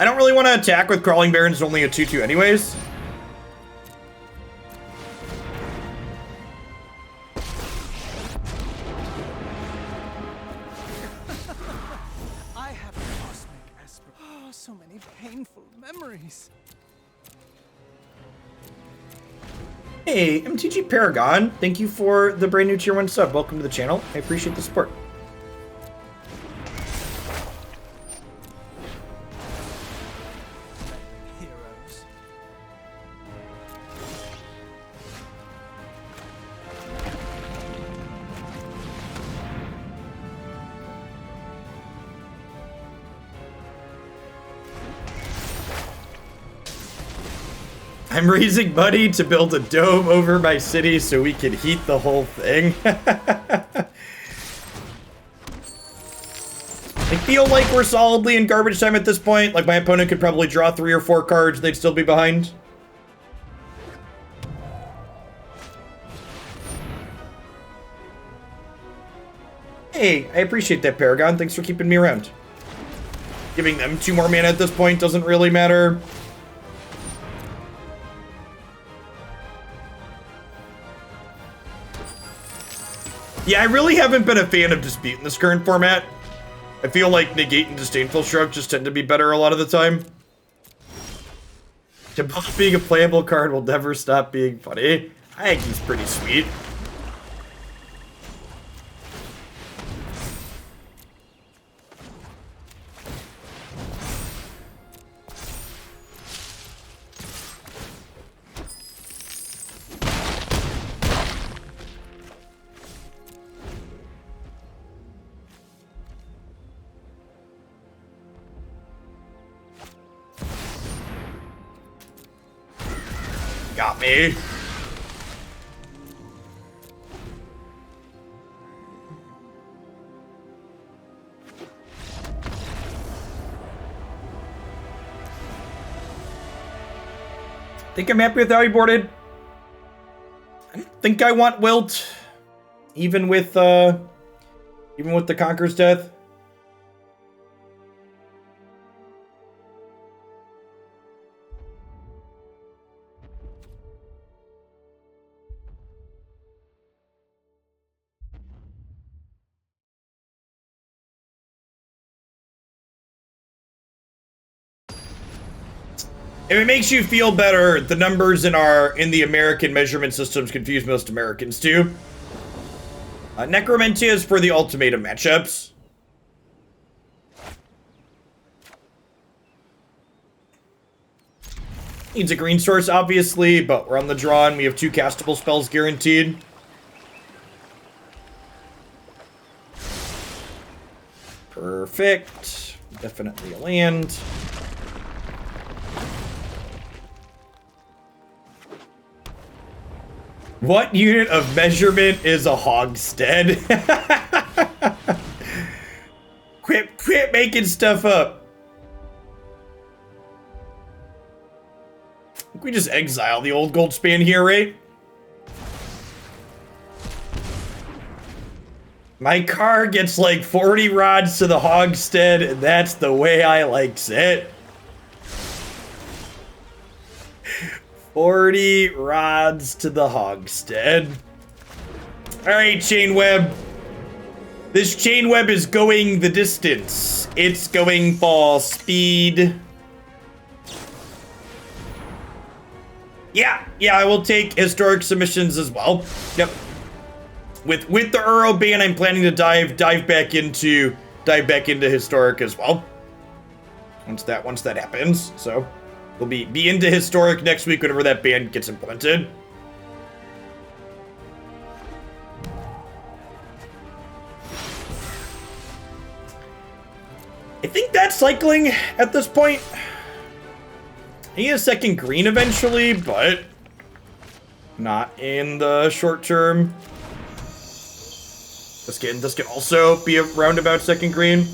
I don't really want to attack with Crawling Barrens, only a 2/2 anyways. I have a cosmic aspirate. Oh, so many painful memories. Hey, MTG Paragon, thank you for the brand new tier 1 sub. Welcome to the channel. I appreciate the support. Heroes. I'm raising money to build a dome over my city so we can heat the whole thing. I feel like we're solidly in garbage time at this point. Like my opponent could probably draw 3 or 4 cards, they'd still be behind. Hey, I appreciate that, Paragon. Thanks for keeping me around. Giving them 2 more mana at this point doesn't really matter. Yeah, I really haven't been a fan of Dispute in this current format. I feel like Negate and Disdainful Shrug just tend to be better a lot of the time. Jabot being a playable card will never stop being funny. I think he's pretty sweet. Got me. Think I'm happy with how he boarded. I don't think I want Wilt, even with the Conqueror's Death. If it makes you feel better, the numbers in the American measurement systems confuse most Americans too. Necromentia is for the ultimatum matchups. Needs a green source, obviously, but we're on the draw and we have 2 castable spells guaranteed. Perfect. Definitely a land. What unit of measurement is a Hogshead? Quit making stuff up. I think we just exile the old gold span here, right? My car gets like 40 rods to the Hogshead, and that's the way I likes it. 40 rods to the Hogshead. Alright, Chainweb. This Chainweb is going the distance. It's going for speed. Yeah, I will take historic submissions as well. Yep. With the Uro ban, I'm planning to dive back into historic as well. Once that happens, so we'll be into historic next week whenever that ban gets implemented. I think that's cycling at this point. He has second green eventually, but Not in the short term. This can also be a roundabout second green.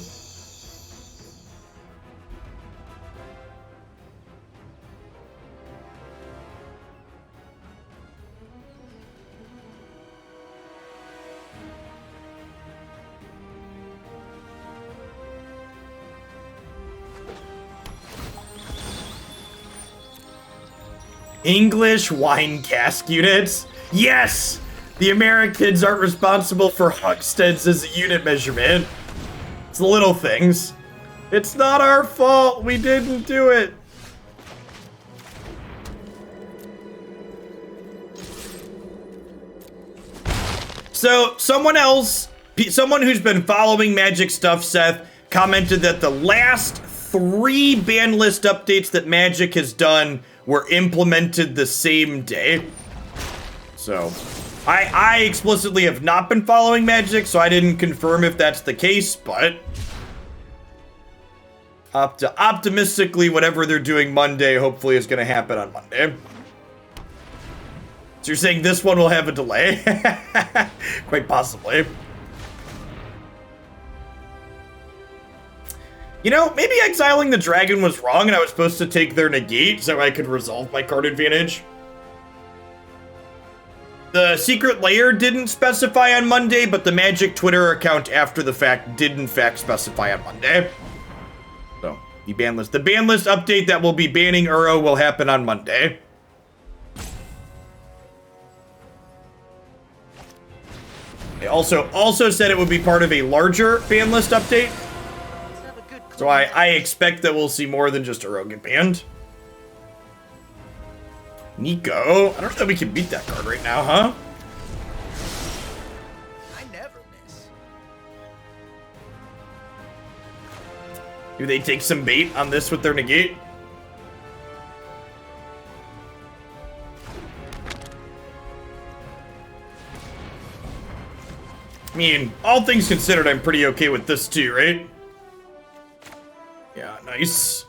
English wine cask units? Yes! The Americans aren't responsible for Hogsheads as a unit measurement. It's the little things. It's not our fault. We didn't do it. So, someone who's been following Magic stuff, Seth, commented that the last 3 ban list updates that Magic has done were implemented the same day. So, I explicitly have not been following Magic, so I didn't confirm if that's the case, but optimistically, whatever they're doing Monday hopefully is going to happen on Monday. So you're saying this one will have a delay? Quite possibly. You know, maybe exiling the dragon was wrong and I was supposed to take their negate so I could resolve my card advantage. The secret layer didn't specify on Monday, but the Magic Twitter account after the fact did in fact specify on Monday. So, the ban list update that will be banning Uro will happen on Monday. They also said it would be part of a larger ban list update. So I expect that we'll see more than just Uro get banned. Nico, I don't know that we can beat that card right now, huh? I never miss. Do they take some bait on this with their negate? I mean, all things considered, I'm pretty okay with this too, right? Yeah, nice.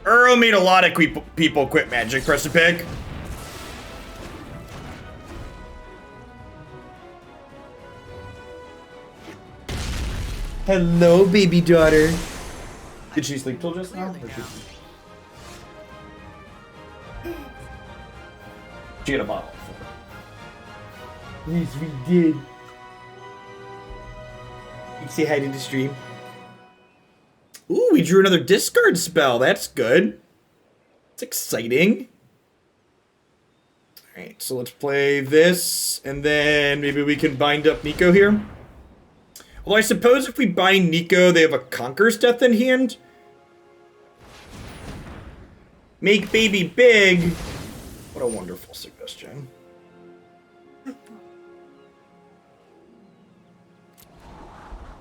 Uro made a lot of people quit Magic. Press a pick. Hello, baby daughter. Did she sleep till just now? She had a bottle. Yes, we did. You say hi to the stream. Ooh, we drew another discard spell. That's good. It's exciting. Alright, so let's play this, and then maybe we can bind up Nico here. Well, I suppose if we bind Nico, they have a Conqueror's Death in hand. Make baby big. What a wonderful suggestion.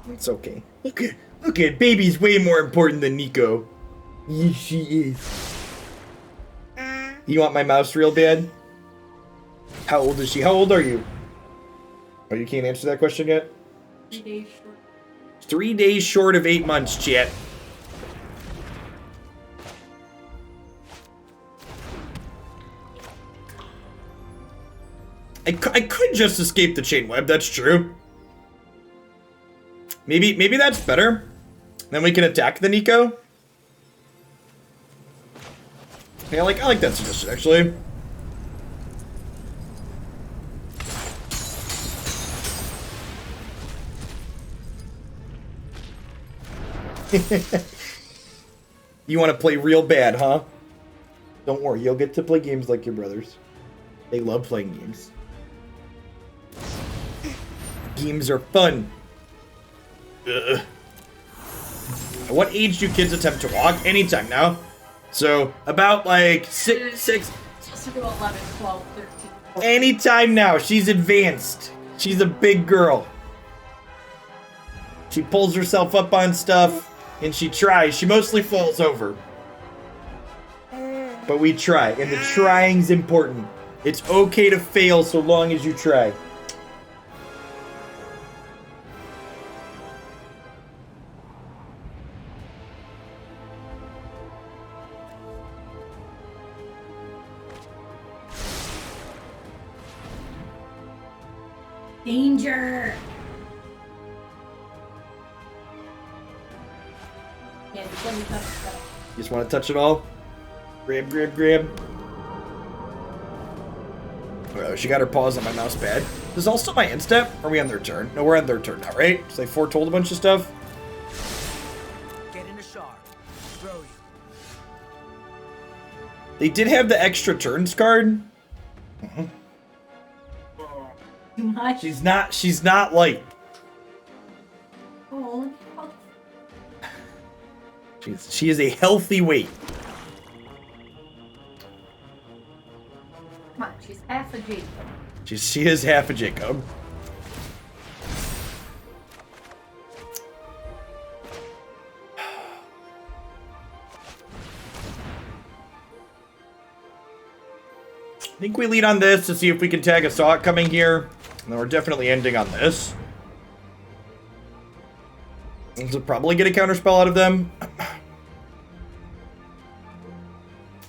It's okay. Okay, baby's way more important than Nico. Yes, she is. You want my mouse real bad? How old is she? How old are you? Oh, you can't answer that question yet? 3 days short. 3 days short of 8 months, chat. I could just escape the Chainweb, that's true. Maybe that's better. Then we can attack the Nico. Yeah, I like that suggestion, actually. You want to play real bad, huh? Don't worry, you'll get to play games like your brothers. They love playing games. Games are fun. Ugh. At what age do kids attempt to walk? Anytime now. So, about like 6. Supposed to do 11, 12, 13. Anytime now. She's advanced. She's a big girl. She pulls herself up on stuff, and she tries. She mostly falls over. But we try, and the trying's important. It's okay to fail so long as you try. Danger! Yeah, just let me touch stuff. You just want to touch it all? Grab, grab, grab. Oh, she got her paws on my mouse pad. This is also my end step. Are we on their turn? No, we're on their turn now, right? So they foretold a bunch of stuff. Get in a shard. Throw you. They did have the extra turns card. Too much? She's not light. Oh. She is a healthy weight. Come on, she's half a Jacob. She is half a Jacob. I think we lead on this to see if we can tag a Saw coming here. And then we're definitely ending on this. This will probably get a counterspell out of them.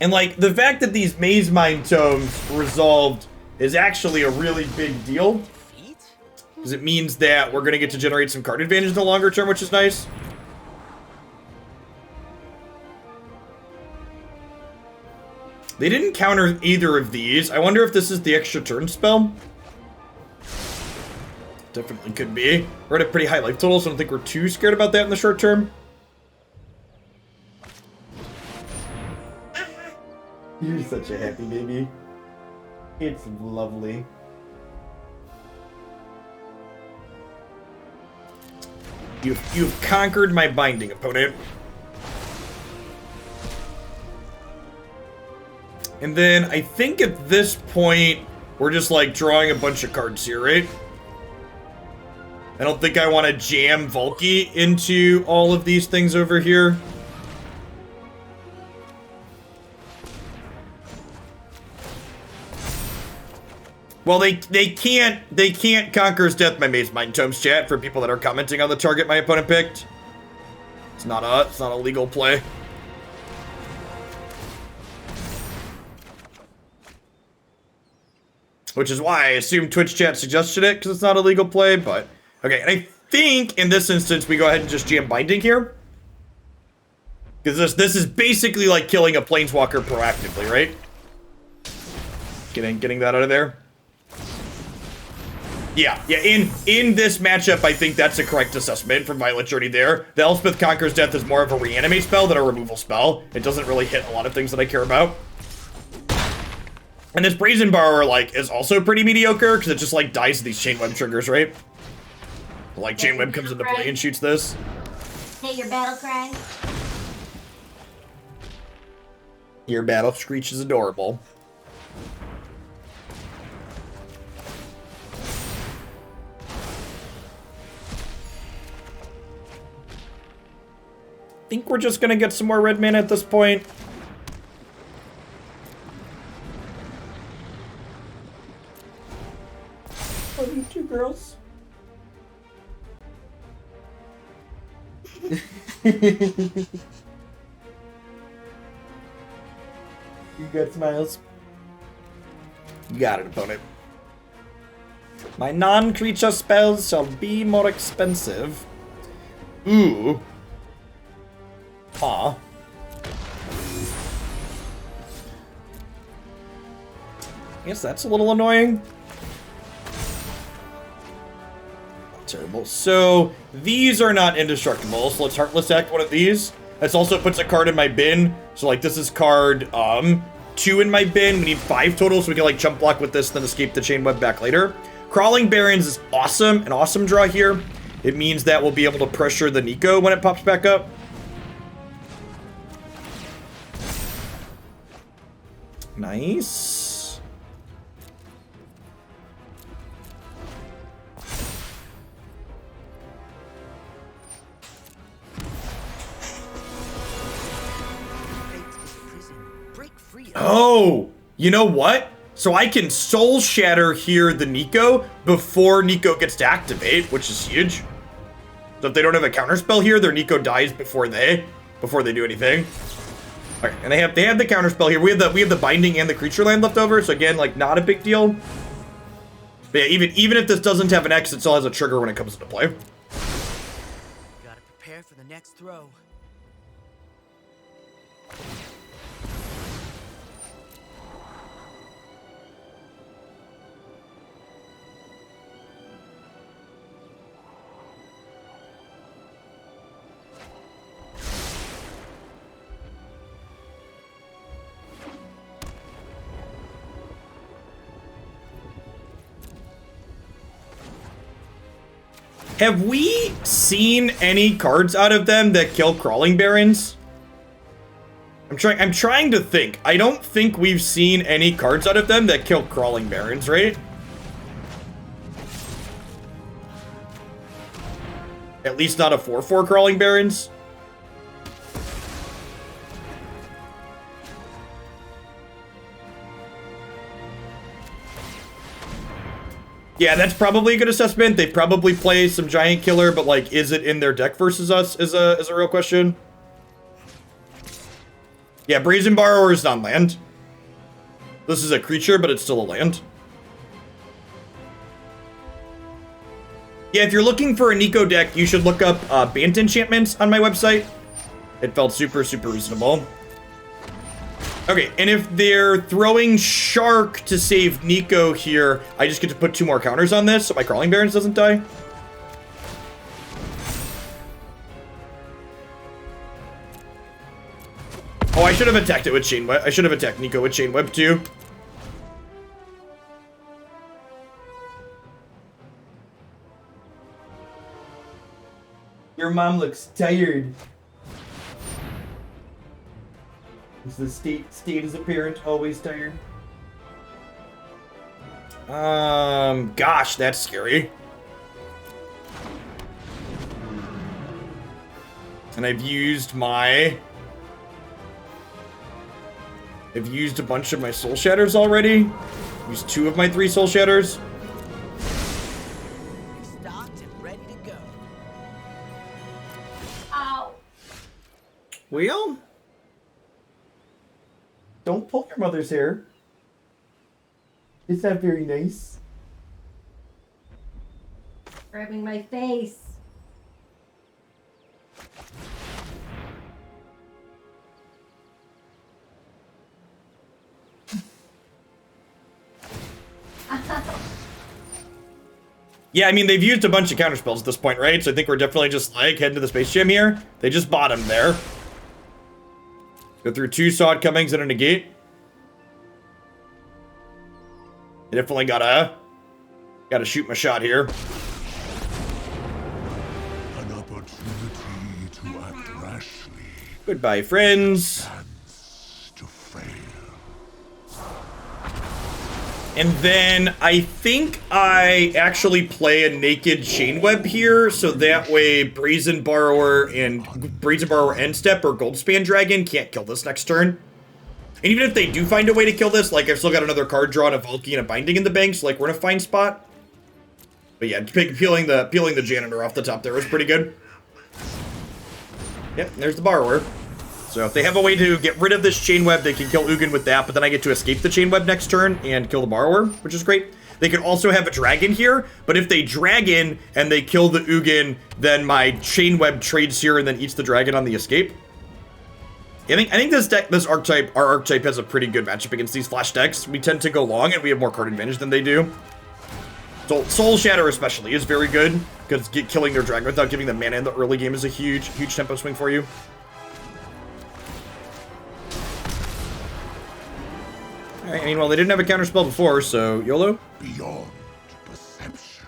And like, the fact that these Mazemind Tomes resolved is actually a really big deal. Because it means that we're going to get to generate some card advantage in the longer term, which is nice. They didn't counter either of these. I wonder if this is the extra turn spell. Definitely could be. We're at a pretty high life total, so I don't think we're too scared about that in the short term. You're such a happy baby. It's lovely. You've conquered my binding, opponent. And then I think at this point, we're just like drawing a bunch of cards here, right? I don't think I want to jam Valki into all of these things over here. Well, they can't Conqueror's Death my Mazemind Tomes, chat, for people that are commenting on the target my opponent picked. It's not a legal play. Which is why I assume Twitch chat suggested it, because it's not a legal play, but... Okay, and I think in this instance we go ahead and just jam Binding here. Because this is basically like killing a Planeswalker proactively, right? Getting that out of there. Yeah, in this matchup, I think that's a correct assessment from Violet Journey there. The Elspeth Conqueror's Death is more of a reanimate spell than a removal spell. It doesn't really hit a lot of things that I care about. And this Brazen Borrower, like, is also pretty mediocre, because it just, like, dies to these Chainweb triggers, right? Like, Chainweb comes into play and shoots this. Hey, your battle cry. Your battle screech is adorable. I think we're just gonna get some more red mana at this point. Love you two girls. You got smiles. You got it, opponent. My non-creature spells shall be more expensive. Ooh. Aw. Guess that's a little annoying. Not terrible. So, these are not indestructible, so let's Heartless Act one of these. This also puts a card in my bin. So, like, this is card, 2 in my bin. We need 5 total, so we can, like, jump block with this, then escape the Chainweb back later. Crawling Barrens is awesome. An awesome draw here. It means that we'll be able to pressure the Nico when it pops back up. Nice. Oh, you know what? So I can Soul Shatter here the Nico before Nico gets to activate, which is huge. So if they don't have a counterspell here, their Nico dies before they do anything. Okay, and they have the counterspell here. We have the binding and the creature land left over, so again, like, not a big deal. But yeah, even if this doesn't have an X, it still has a trigger when it comes into play. Gotta prepare for the next throw. Have we seen any cards out of them that kill Crawling Barrens? I'm trying to think. I don't think we've seen any cards out of them that kill Crawling Barrens, right? At least not a 4/4 Crawling Barrens. Yeah, that's probably a good assessment. They probably play some giant killer, but like, is it in their deck versus us is a real question. Yeah, Brazen Borrower is not land. This is a creature, but it's still a land. Yeah, if you're looking for a Nico deck, you should look up Bant Enchantments on my website. It felt super, super reasonable. Okay, and if they're throwing Shark to save Nico here, I just get to put 2 more counters on this so my Crawling Barrens doesn't die. Oh, I should have attacked it with Chainweb. I should have attacked Nico with Chainweb too. Your mom looks tired. Is the state as a parent always tired? Gosh, that's scary. And I've used a bunch of my Soul Shatters already. Used 2 of my 3 Soul Shatters. Stocked and ready to go. Ow. Well, don't pull your mother's hair. It's not very nice. Grabbing my face. Yeah, I mean, they've used a bunch of counterspells at this point, right? So I think we're definitely just, like, heading to the Space Jam here. They just bottomed there. Go through 2 Sod Cummings and a negate. I definitely gotta shoot my shot here. An opportunity to act rashly. Goodbye, friends. Chance to fail. And then I think I actually play a naked Chainweb here, so that way Brazen Borrower End Step or Goldspan Dragon can't kill this next turn. And even if they do find a way to kill this, like, I've still got another card draw and a Valki and a Binding in the bank, so like, we're in a fine spot. But yeah, peeling the Janitor off the top there was pretty good. Yep, there's the Borrower. So if they have a way to get rid of this Chainweb, they can kill Ugin with that, but then I get to escape the Chainweb next turn and kill the Borrower, which is great. They could also have a Dragon here, but if they Dragon and they kill the Ugin, then my Chainweb trades here and then eats the Dragon on the escape. I think our archetype has a pretty good matchup against these flash decks. We tend to go long and we have more card advantage than they do. So Soul Shatter especially is very good, because killing their Dragon without giving them mana in the early game is a huge tempo swing for you. Alright, I mean, well, they didn't have a counterspell before, so YOLO. Beyond perception.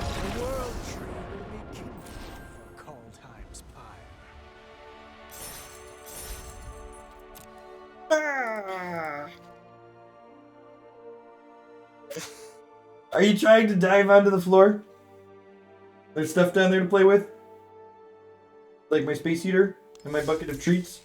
The world tree will be kindled for cold times pie. Are you trying to dive onto the floor? There's stuff down there to play with? Like my space heater and my bucket of treats?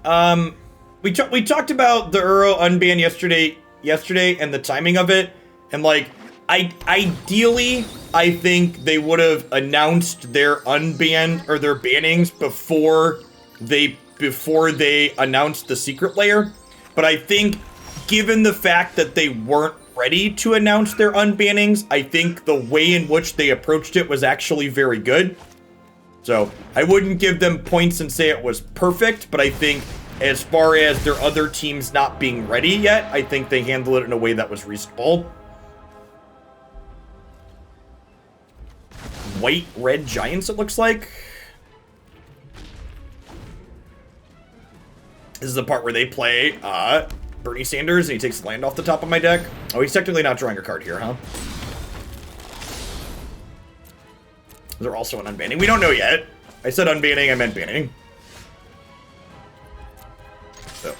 We talked about the Uro unban yesterday and the timing of it, and like ideally I think they would have announced their unban or their bannings before they announced the secret layer. But I think given the fact that they weren't ready to announce their unbannings, I think the way in which they approached it was actually very good. So I wouldn't give them points and say it was perfect, but I think as far as their other teams not being ready yet, I think they handled it in a way that was reasonable. White-red giants, it looks like. This is the part where they play Bernie Sanders, and he takes land off the top of my deck. Oh, he's technically not drawing a card here, huh? They're also an unbanning. We don't know yet. I said unbanning, I meant banning. So,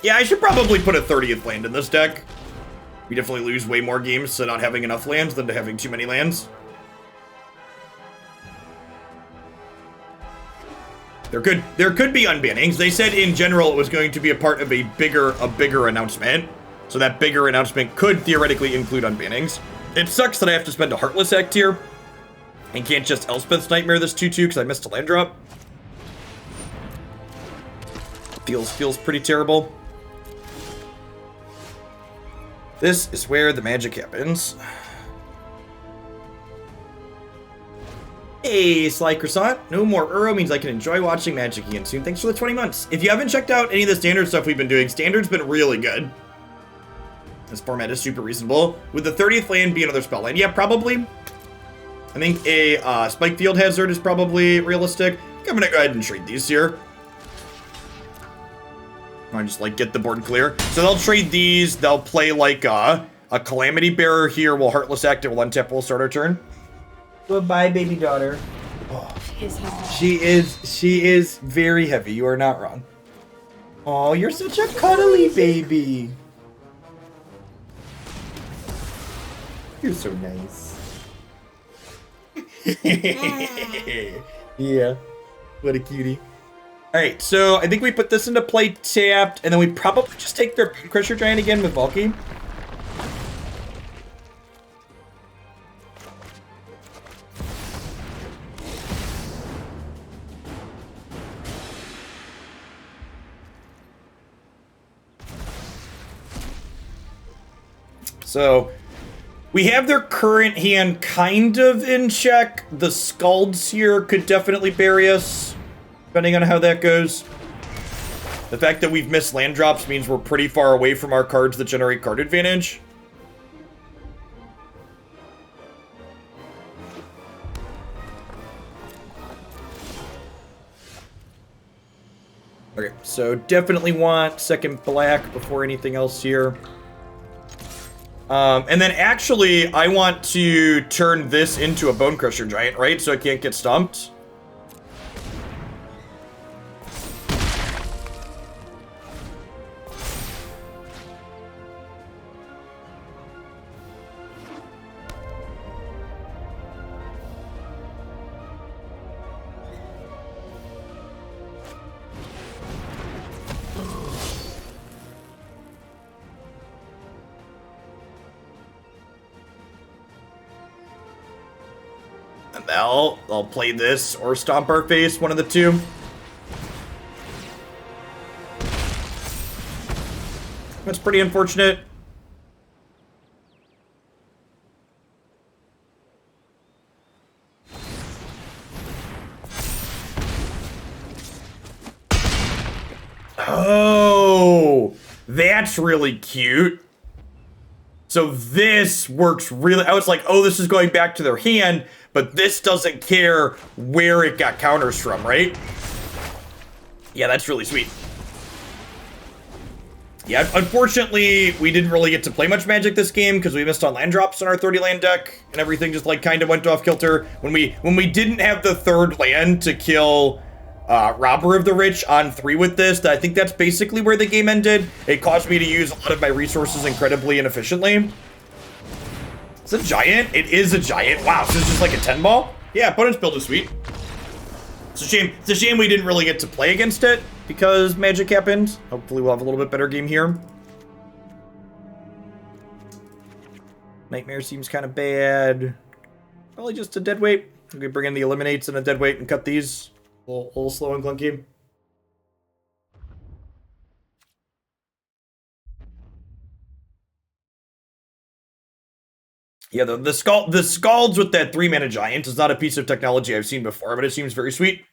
yeah, I should probably put a 30th land in this deck. We definitely lose way more games to not having enough lands than to having too many lands. There could be unbannings. They said in general it was going to be a part of a bigger announcement. So that bigger announcement could theoretically include unbannings. It sucks that I have to spend a Heartless Act here and can't just Elspeth's Nightmare this 2/2 because I missed a land drop. Feels pretty terrible. This is where the magic happens. Hey, Sly Croissant. No more Uro means I can enjoy watching Magic again soon. Thanks for the 20 months. If you haven't checked out any of the Standard stuff we've been doing, Standard's been really good. This format is super reasonable. Would the 30th land be another spell land? Yeah, probably. I think a Spike Field Hazard is probably realistic. I think I'm going to go ahead and trade these here. I just like get the board clear. So they'll trade these. They'll play like a Calamity Bearer here. We'll Heartless Act. It will untap. We'll start our turn. Goodbye, baby daughter. Oh, she is very heavy. You are not wrong. Oh, you're such a cuddly baby. You're so nice. Yeah, what a cutie. All right, so I think we put this into play tapped, and then we probably just take their Bone Crusher Giant again with Valki. So we have their current hand kind of in check. The Scalds here could definitely bury us, depending on how that goes. The fact that we've missed land drops means we're pretty far away from our cards that generate card advantage. Okay, so definitely want second black before anything else here. And then actually, I want to turn this into a Bone Crusher Giant, right? So it can't get stumped. I'll play this or stomp our face, one of the two. That's pretty unfortunate. Oh, that's really cute. So this works really... I was like, oh, this is going back to their hand, but this doesn't care where it got counters from, right? Yeah, that's really sweet. Yeah, unfortunately, we didn't really get to play much Magic this game because we missed on land drops in our 30 land deck, and everything just like kind of went off kilter. When we didn't have the third land to kill Robber of the Rich on 3 with this, I think that's basically where the game ended. It caused me to use a lot of my resources incredibly inefficiently. It's a giant? It is a giant. Wow, so it's just like a 10 ball? Yeah, opponent's build is sweet. It's a shame. It's a shame we didn't really get to play against it because Magic happened. Hopefully we'll have a little bit better game here. Nightmare seems kind of bad. Probably just a dead weight. We can bring in the eliminates and a dead weight and cut these. A little slow and clunky. Yeah, the Scalds with that 3-mana giant is not a piece of technology I've seen before, but it seems very sweet.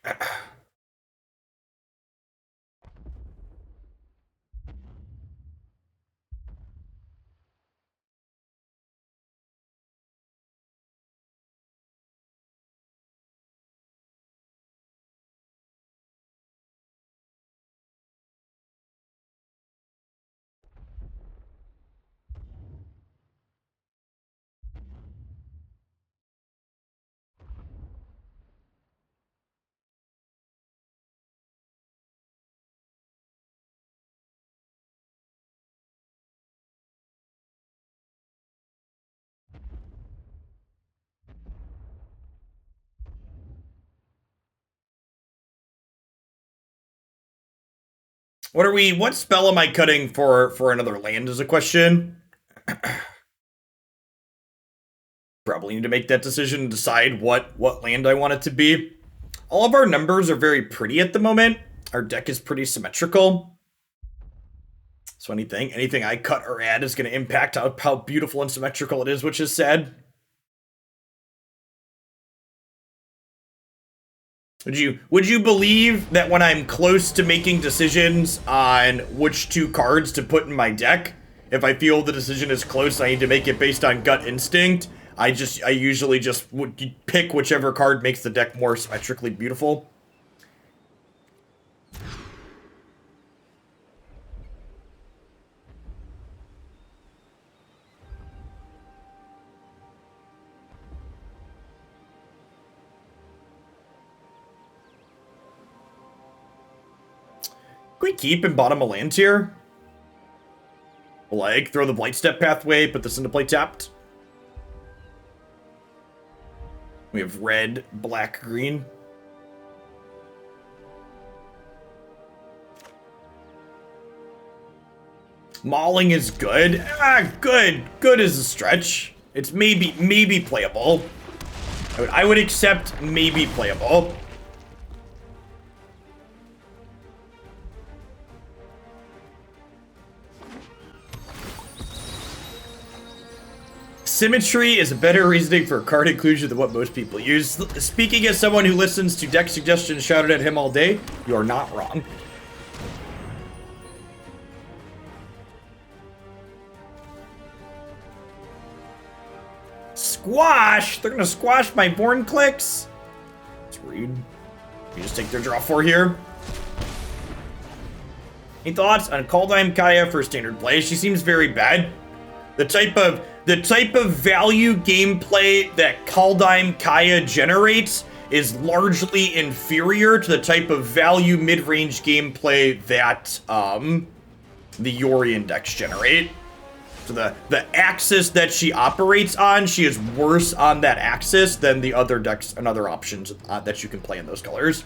What spell am I cutting for another land is a question. Probably need to make that decision and decide what land I want it to be. All of our numbers are very pretty at the moment. Our deck is pretty symmetrical. So anything I cut or add is going to impact how beautiful and symmetrical it is, which is sad. Would you believe that when I'm close to making decisions on which 2 cards to put in my deck, if I feel the decision is close, I need to make it based on gut instinct, I usually just would pick whichever card makes the deck more symmetrically beautiful. Can we keep and bottom a land here? Like, throw the Blightstep Pathway, put this into play tapped. We have red, black, green. Mauling is good. Good is a stretch. It's maybe playable. I would accept maybe playable. Symmetry is a better reasoning for card inclusion than what most people use. Speaking as someone who listens to deck suggestions shouted at him all day, you are not wrong. Squash? They're gonna squash my Vorinclex? It's rude. You just take their draw 4 here. Any thoughts on Kaldheim Kaya for standard play? She seems very bad. The type of value gameplay that Kaldheim Kaya generates is largely inferior to the type of value mid-range gameplay that the Yorion decks generate. So the axis that she operates on, she is worse on that axis than the other decks and other options that you can play in those colors.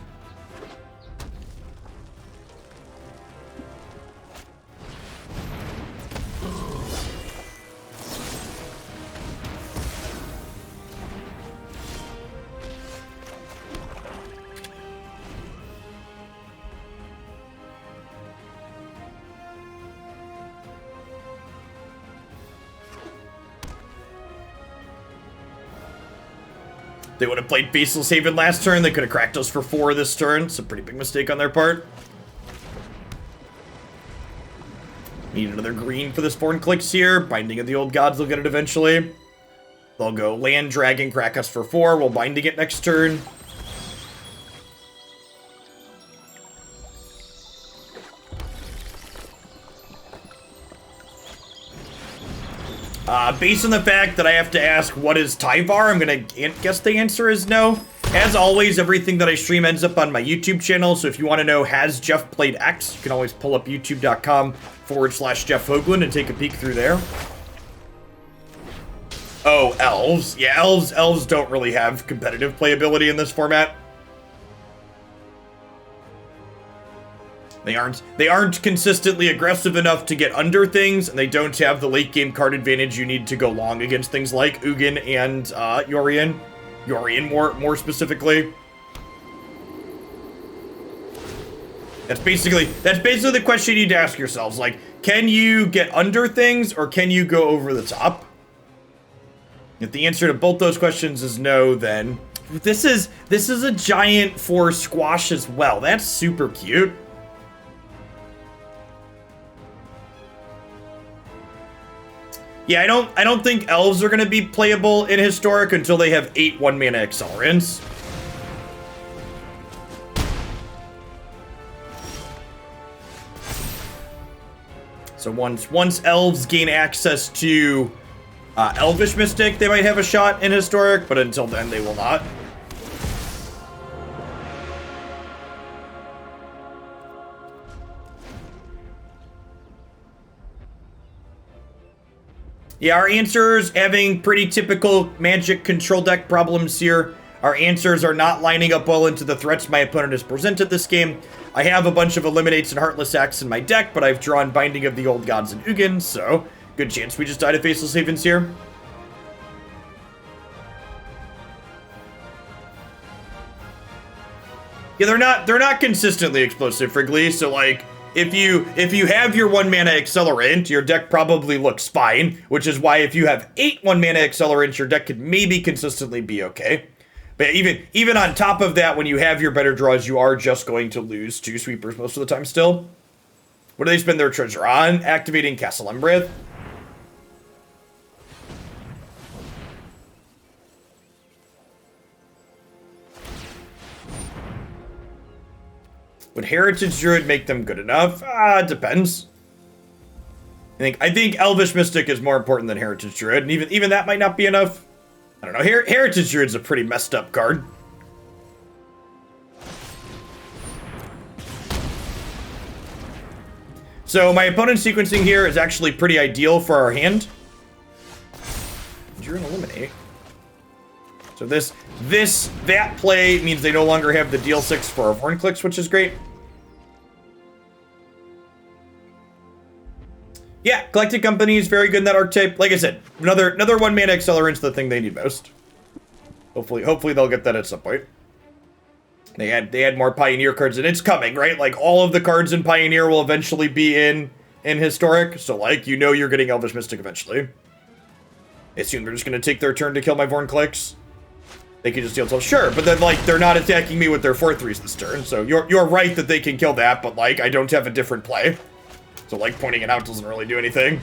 They would have played Baseless Haven last turn. They could have cracked us for 4 this turn. It's a pretty big mistake on their part. Need another green for this Vorinclex here. Binding of the Old Gods will get it eventually. They'll go land, dragon, crack us for 4. We'll binding it next turn. Based on the fact that I have to ask what is Tyvar, I'm gonna guess the answer is no. As always, everything that I stream ends up on my YouTube channel, so if you want to know, has Jeff played X, you can always pull up youtube.com/Jeff Hoagland and take a peek through there. Oh, elves. Yeah, elves don't really have competitive playability in this format. They aren't consistently aggressive enough to get under things, and they don't have the late game card advantage you need to go long against things like Ugin and Yorion. Yorion more specifically. That's basically the question you need to ask yourselves. Like, can you get under things or can you go over the top? If the answer to both those questions is no, then this is a giant for squash as well. That's super cute. Yeah, I don't think elves are going to be playable in Historic until they have 8 1-mana accelerants. So once elves gain access to Elvish Mystic, they might have a shot in Historic, but until then they will not. Yeah, our answers having pretty typical Magic control deck problems here. Our answers are not lining up well into the threats my opponent has presented this game. I have a bunch of Eliminates and Heartless Acts in my deck, but I've drawn Binding of the Old Gods and Ugin, so good chance we just died of Faceless Havens here. Yeah, they're not consistently explosive, Friggly, so like if you have your 1-mana accelerant, your deck probably looks fine, which is why if you have 8 1-mana accelerants, your deck could maybe consistently be okay. But even on top of that, when you have your better draws, you are just going to lose 2 sweepers most of the time still. What do they spend their treasure on? Activating Castle Embreth. Would Heritage Druid make them good enough? It depends. I think Elvish Mystic is more important than Heritage Druid, and even that might not be enough. I don't know. Heritage Druid's a pretty messed up card. So my opponent's sequencing here is actually pretty ideal for our hand. You're gonna eliminate. So that play means they no longer have the deal 6 for our Vorinclex, which is great. Yeah, Galactic Company is very good in that archetype. Like I said, another 1-mana accelerant's the thing they need most. Hopefully they'll get that at some point. They had more Pioneer cards, and it's coming, right? Like, all of the cards in Pioneer will eventually be in Historic, so, like, you know you're getting Elvish Mystic eventually. I assume they're just gonna take their turn to kill my Vorinclex. They can just deal 12. Sure, but then, like, they're not attacking me with their 4/3s this turn, so you're right that they can kill that, but, like, I don't have a different play. So, like, pointing it out doesn't really do anything.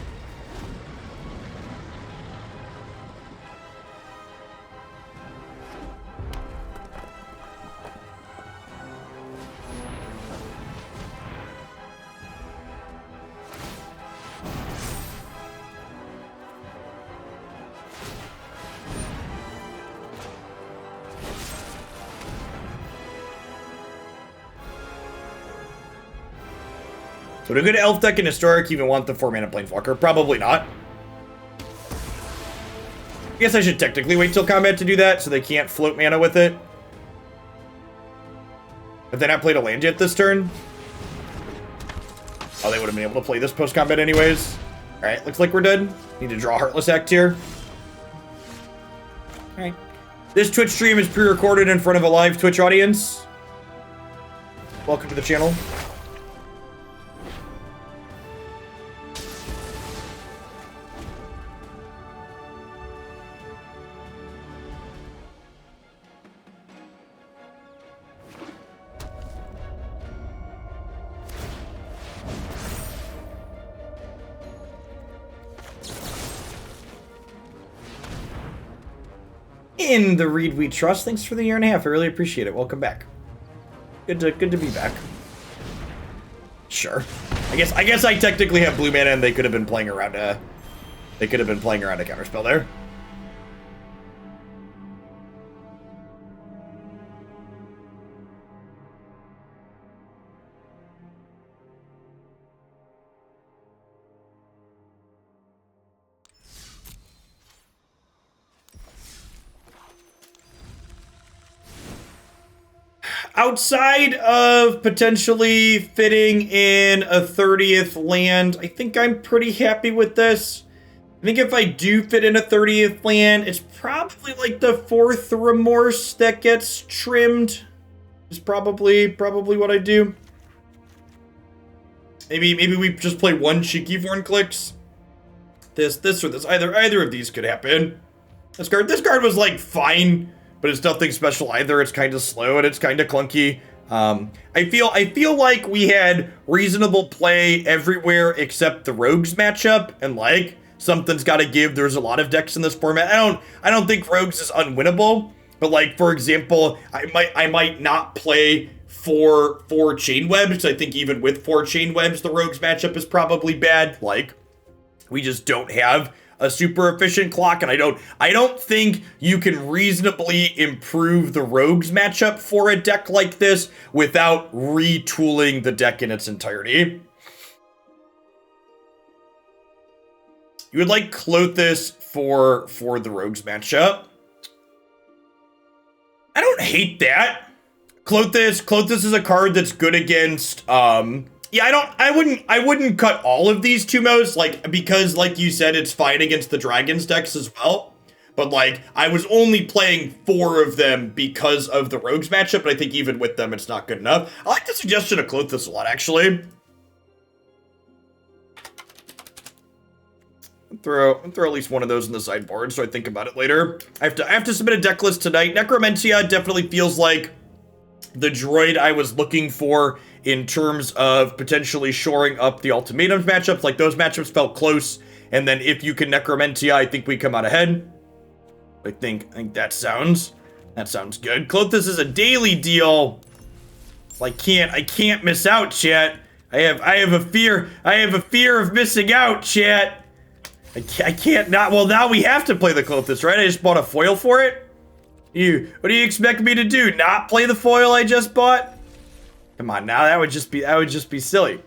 So would a good elf deck in Historic even want the 4-mana Planeswalker? Probably not. I guess I should technically wait till combat to do that, so they can't float mana with it. Have they not played a land yet this turn? Oh, they would have been able to play this post-combat anyways. Alright, looks like we're dead. Need to draw Heartless Act here. Alright. This Twitch stream is pre-recorded in front of a live Twitch audience. Welcome to the channel. In the Read We Trust, thanks for the 1.5 years. I really appreciate it. Welcome back. Good to be back. Sure. I guess I technically have blue mana, and they could have been playing around a counterspell there. outside of potentially fitting in a 30th land, I think I'm pretty happy with this. I think if I do fit in a 30th land, it's probably like the 4th Remorse that gets trimmed. Is probably what I do. Maybe we just play one cheeky Vorinclex. This or this. Either of these could happen. This card was like fine, but it's nothing special either. It's kind of slow and it's kind of clunky. I feel like we had reasonable play everywhere except the Rogues matchup, and like something's got to give. There's a lot of decks in this format. I don't think Rogues is unwinnable, but like for example, I might not play four Chainwebs. I think even with 4 Chainwebs, the Rogues matchup is probably bad. Like we just don't have a super efficient clock, and I don't think you can reasonably improve the Rogues matchup for a deck like this without retooling the deck in its entirety. You would like Klothys for the Rogues matchup. I don't hate that. Klothys is a card that's good against yeah, I wouldn't cut all of these 2-mos, like, because like you said, it's fine against the Dragons decks as well. But like, I was only playing 4 of them because of the Rogues matchup, but I think even with them, it's not good enough. I like the suggestion of Klothys a lot, actually. Throw at least one of those in the sideboard, so I think about it later. I have to submit a deck list tonight. Necromentia definitely feels like the droid I was looking for in terms of potentially shoring up the ultimatums matchups. Like, those matchups felt close, and then if you can Necromentia, I think we come out ahead. I think that sounds good. Klothys is a daily deal. I can't miss out, chat. I have a fear of missing out, chat. I can't not. Well, now we have to play the Klothys, right? I just bought a foil for it. What do you expect me to do? Not play the foil I just bought? Come on, now that would just be silly.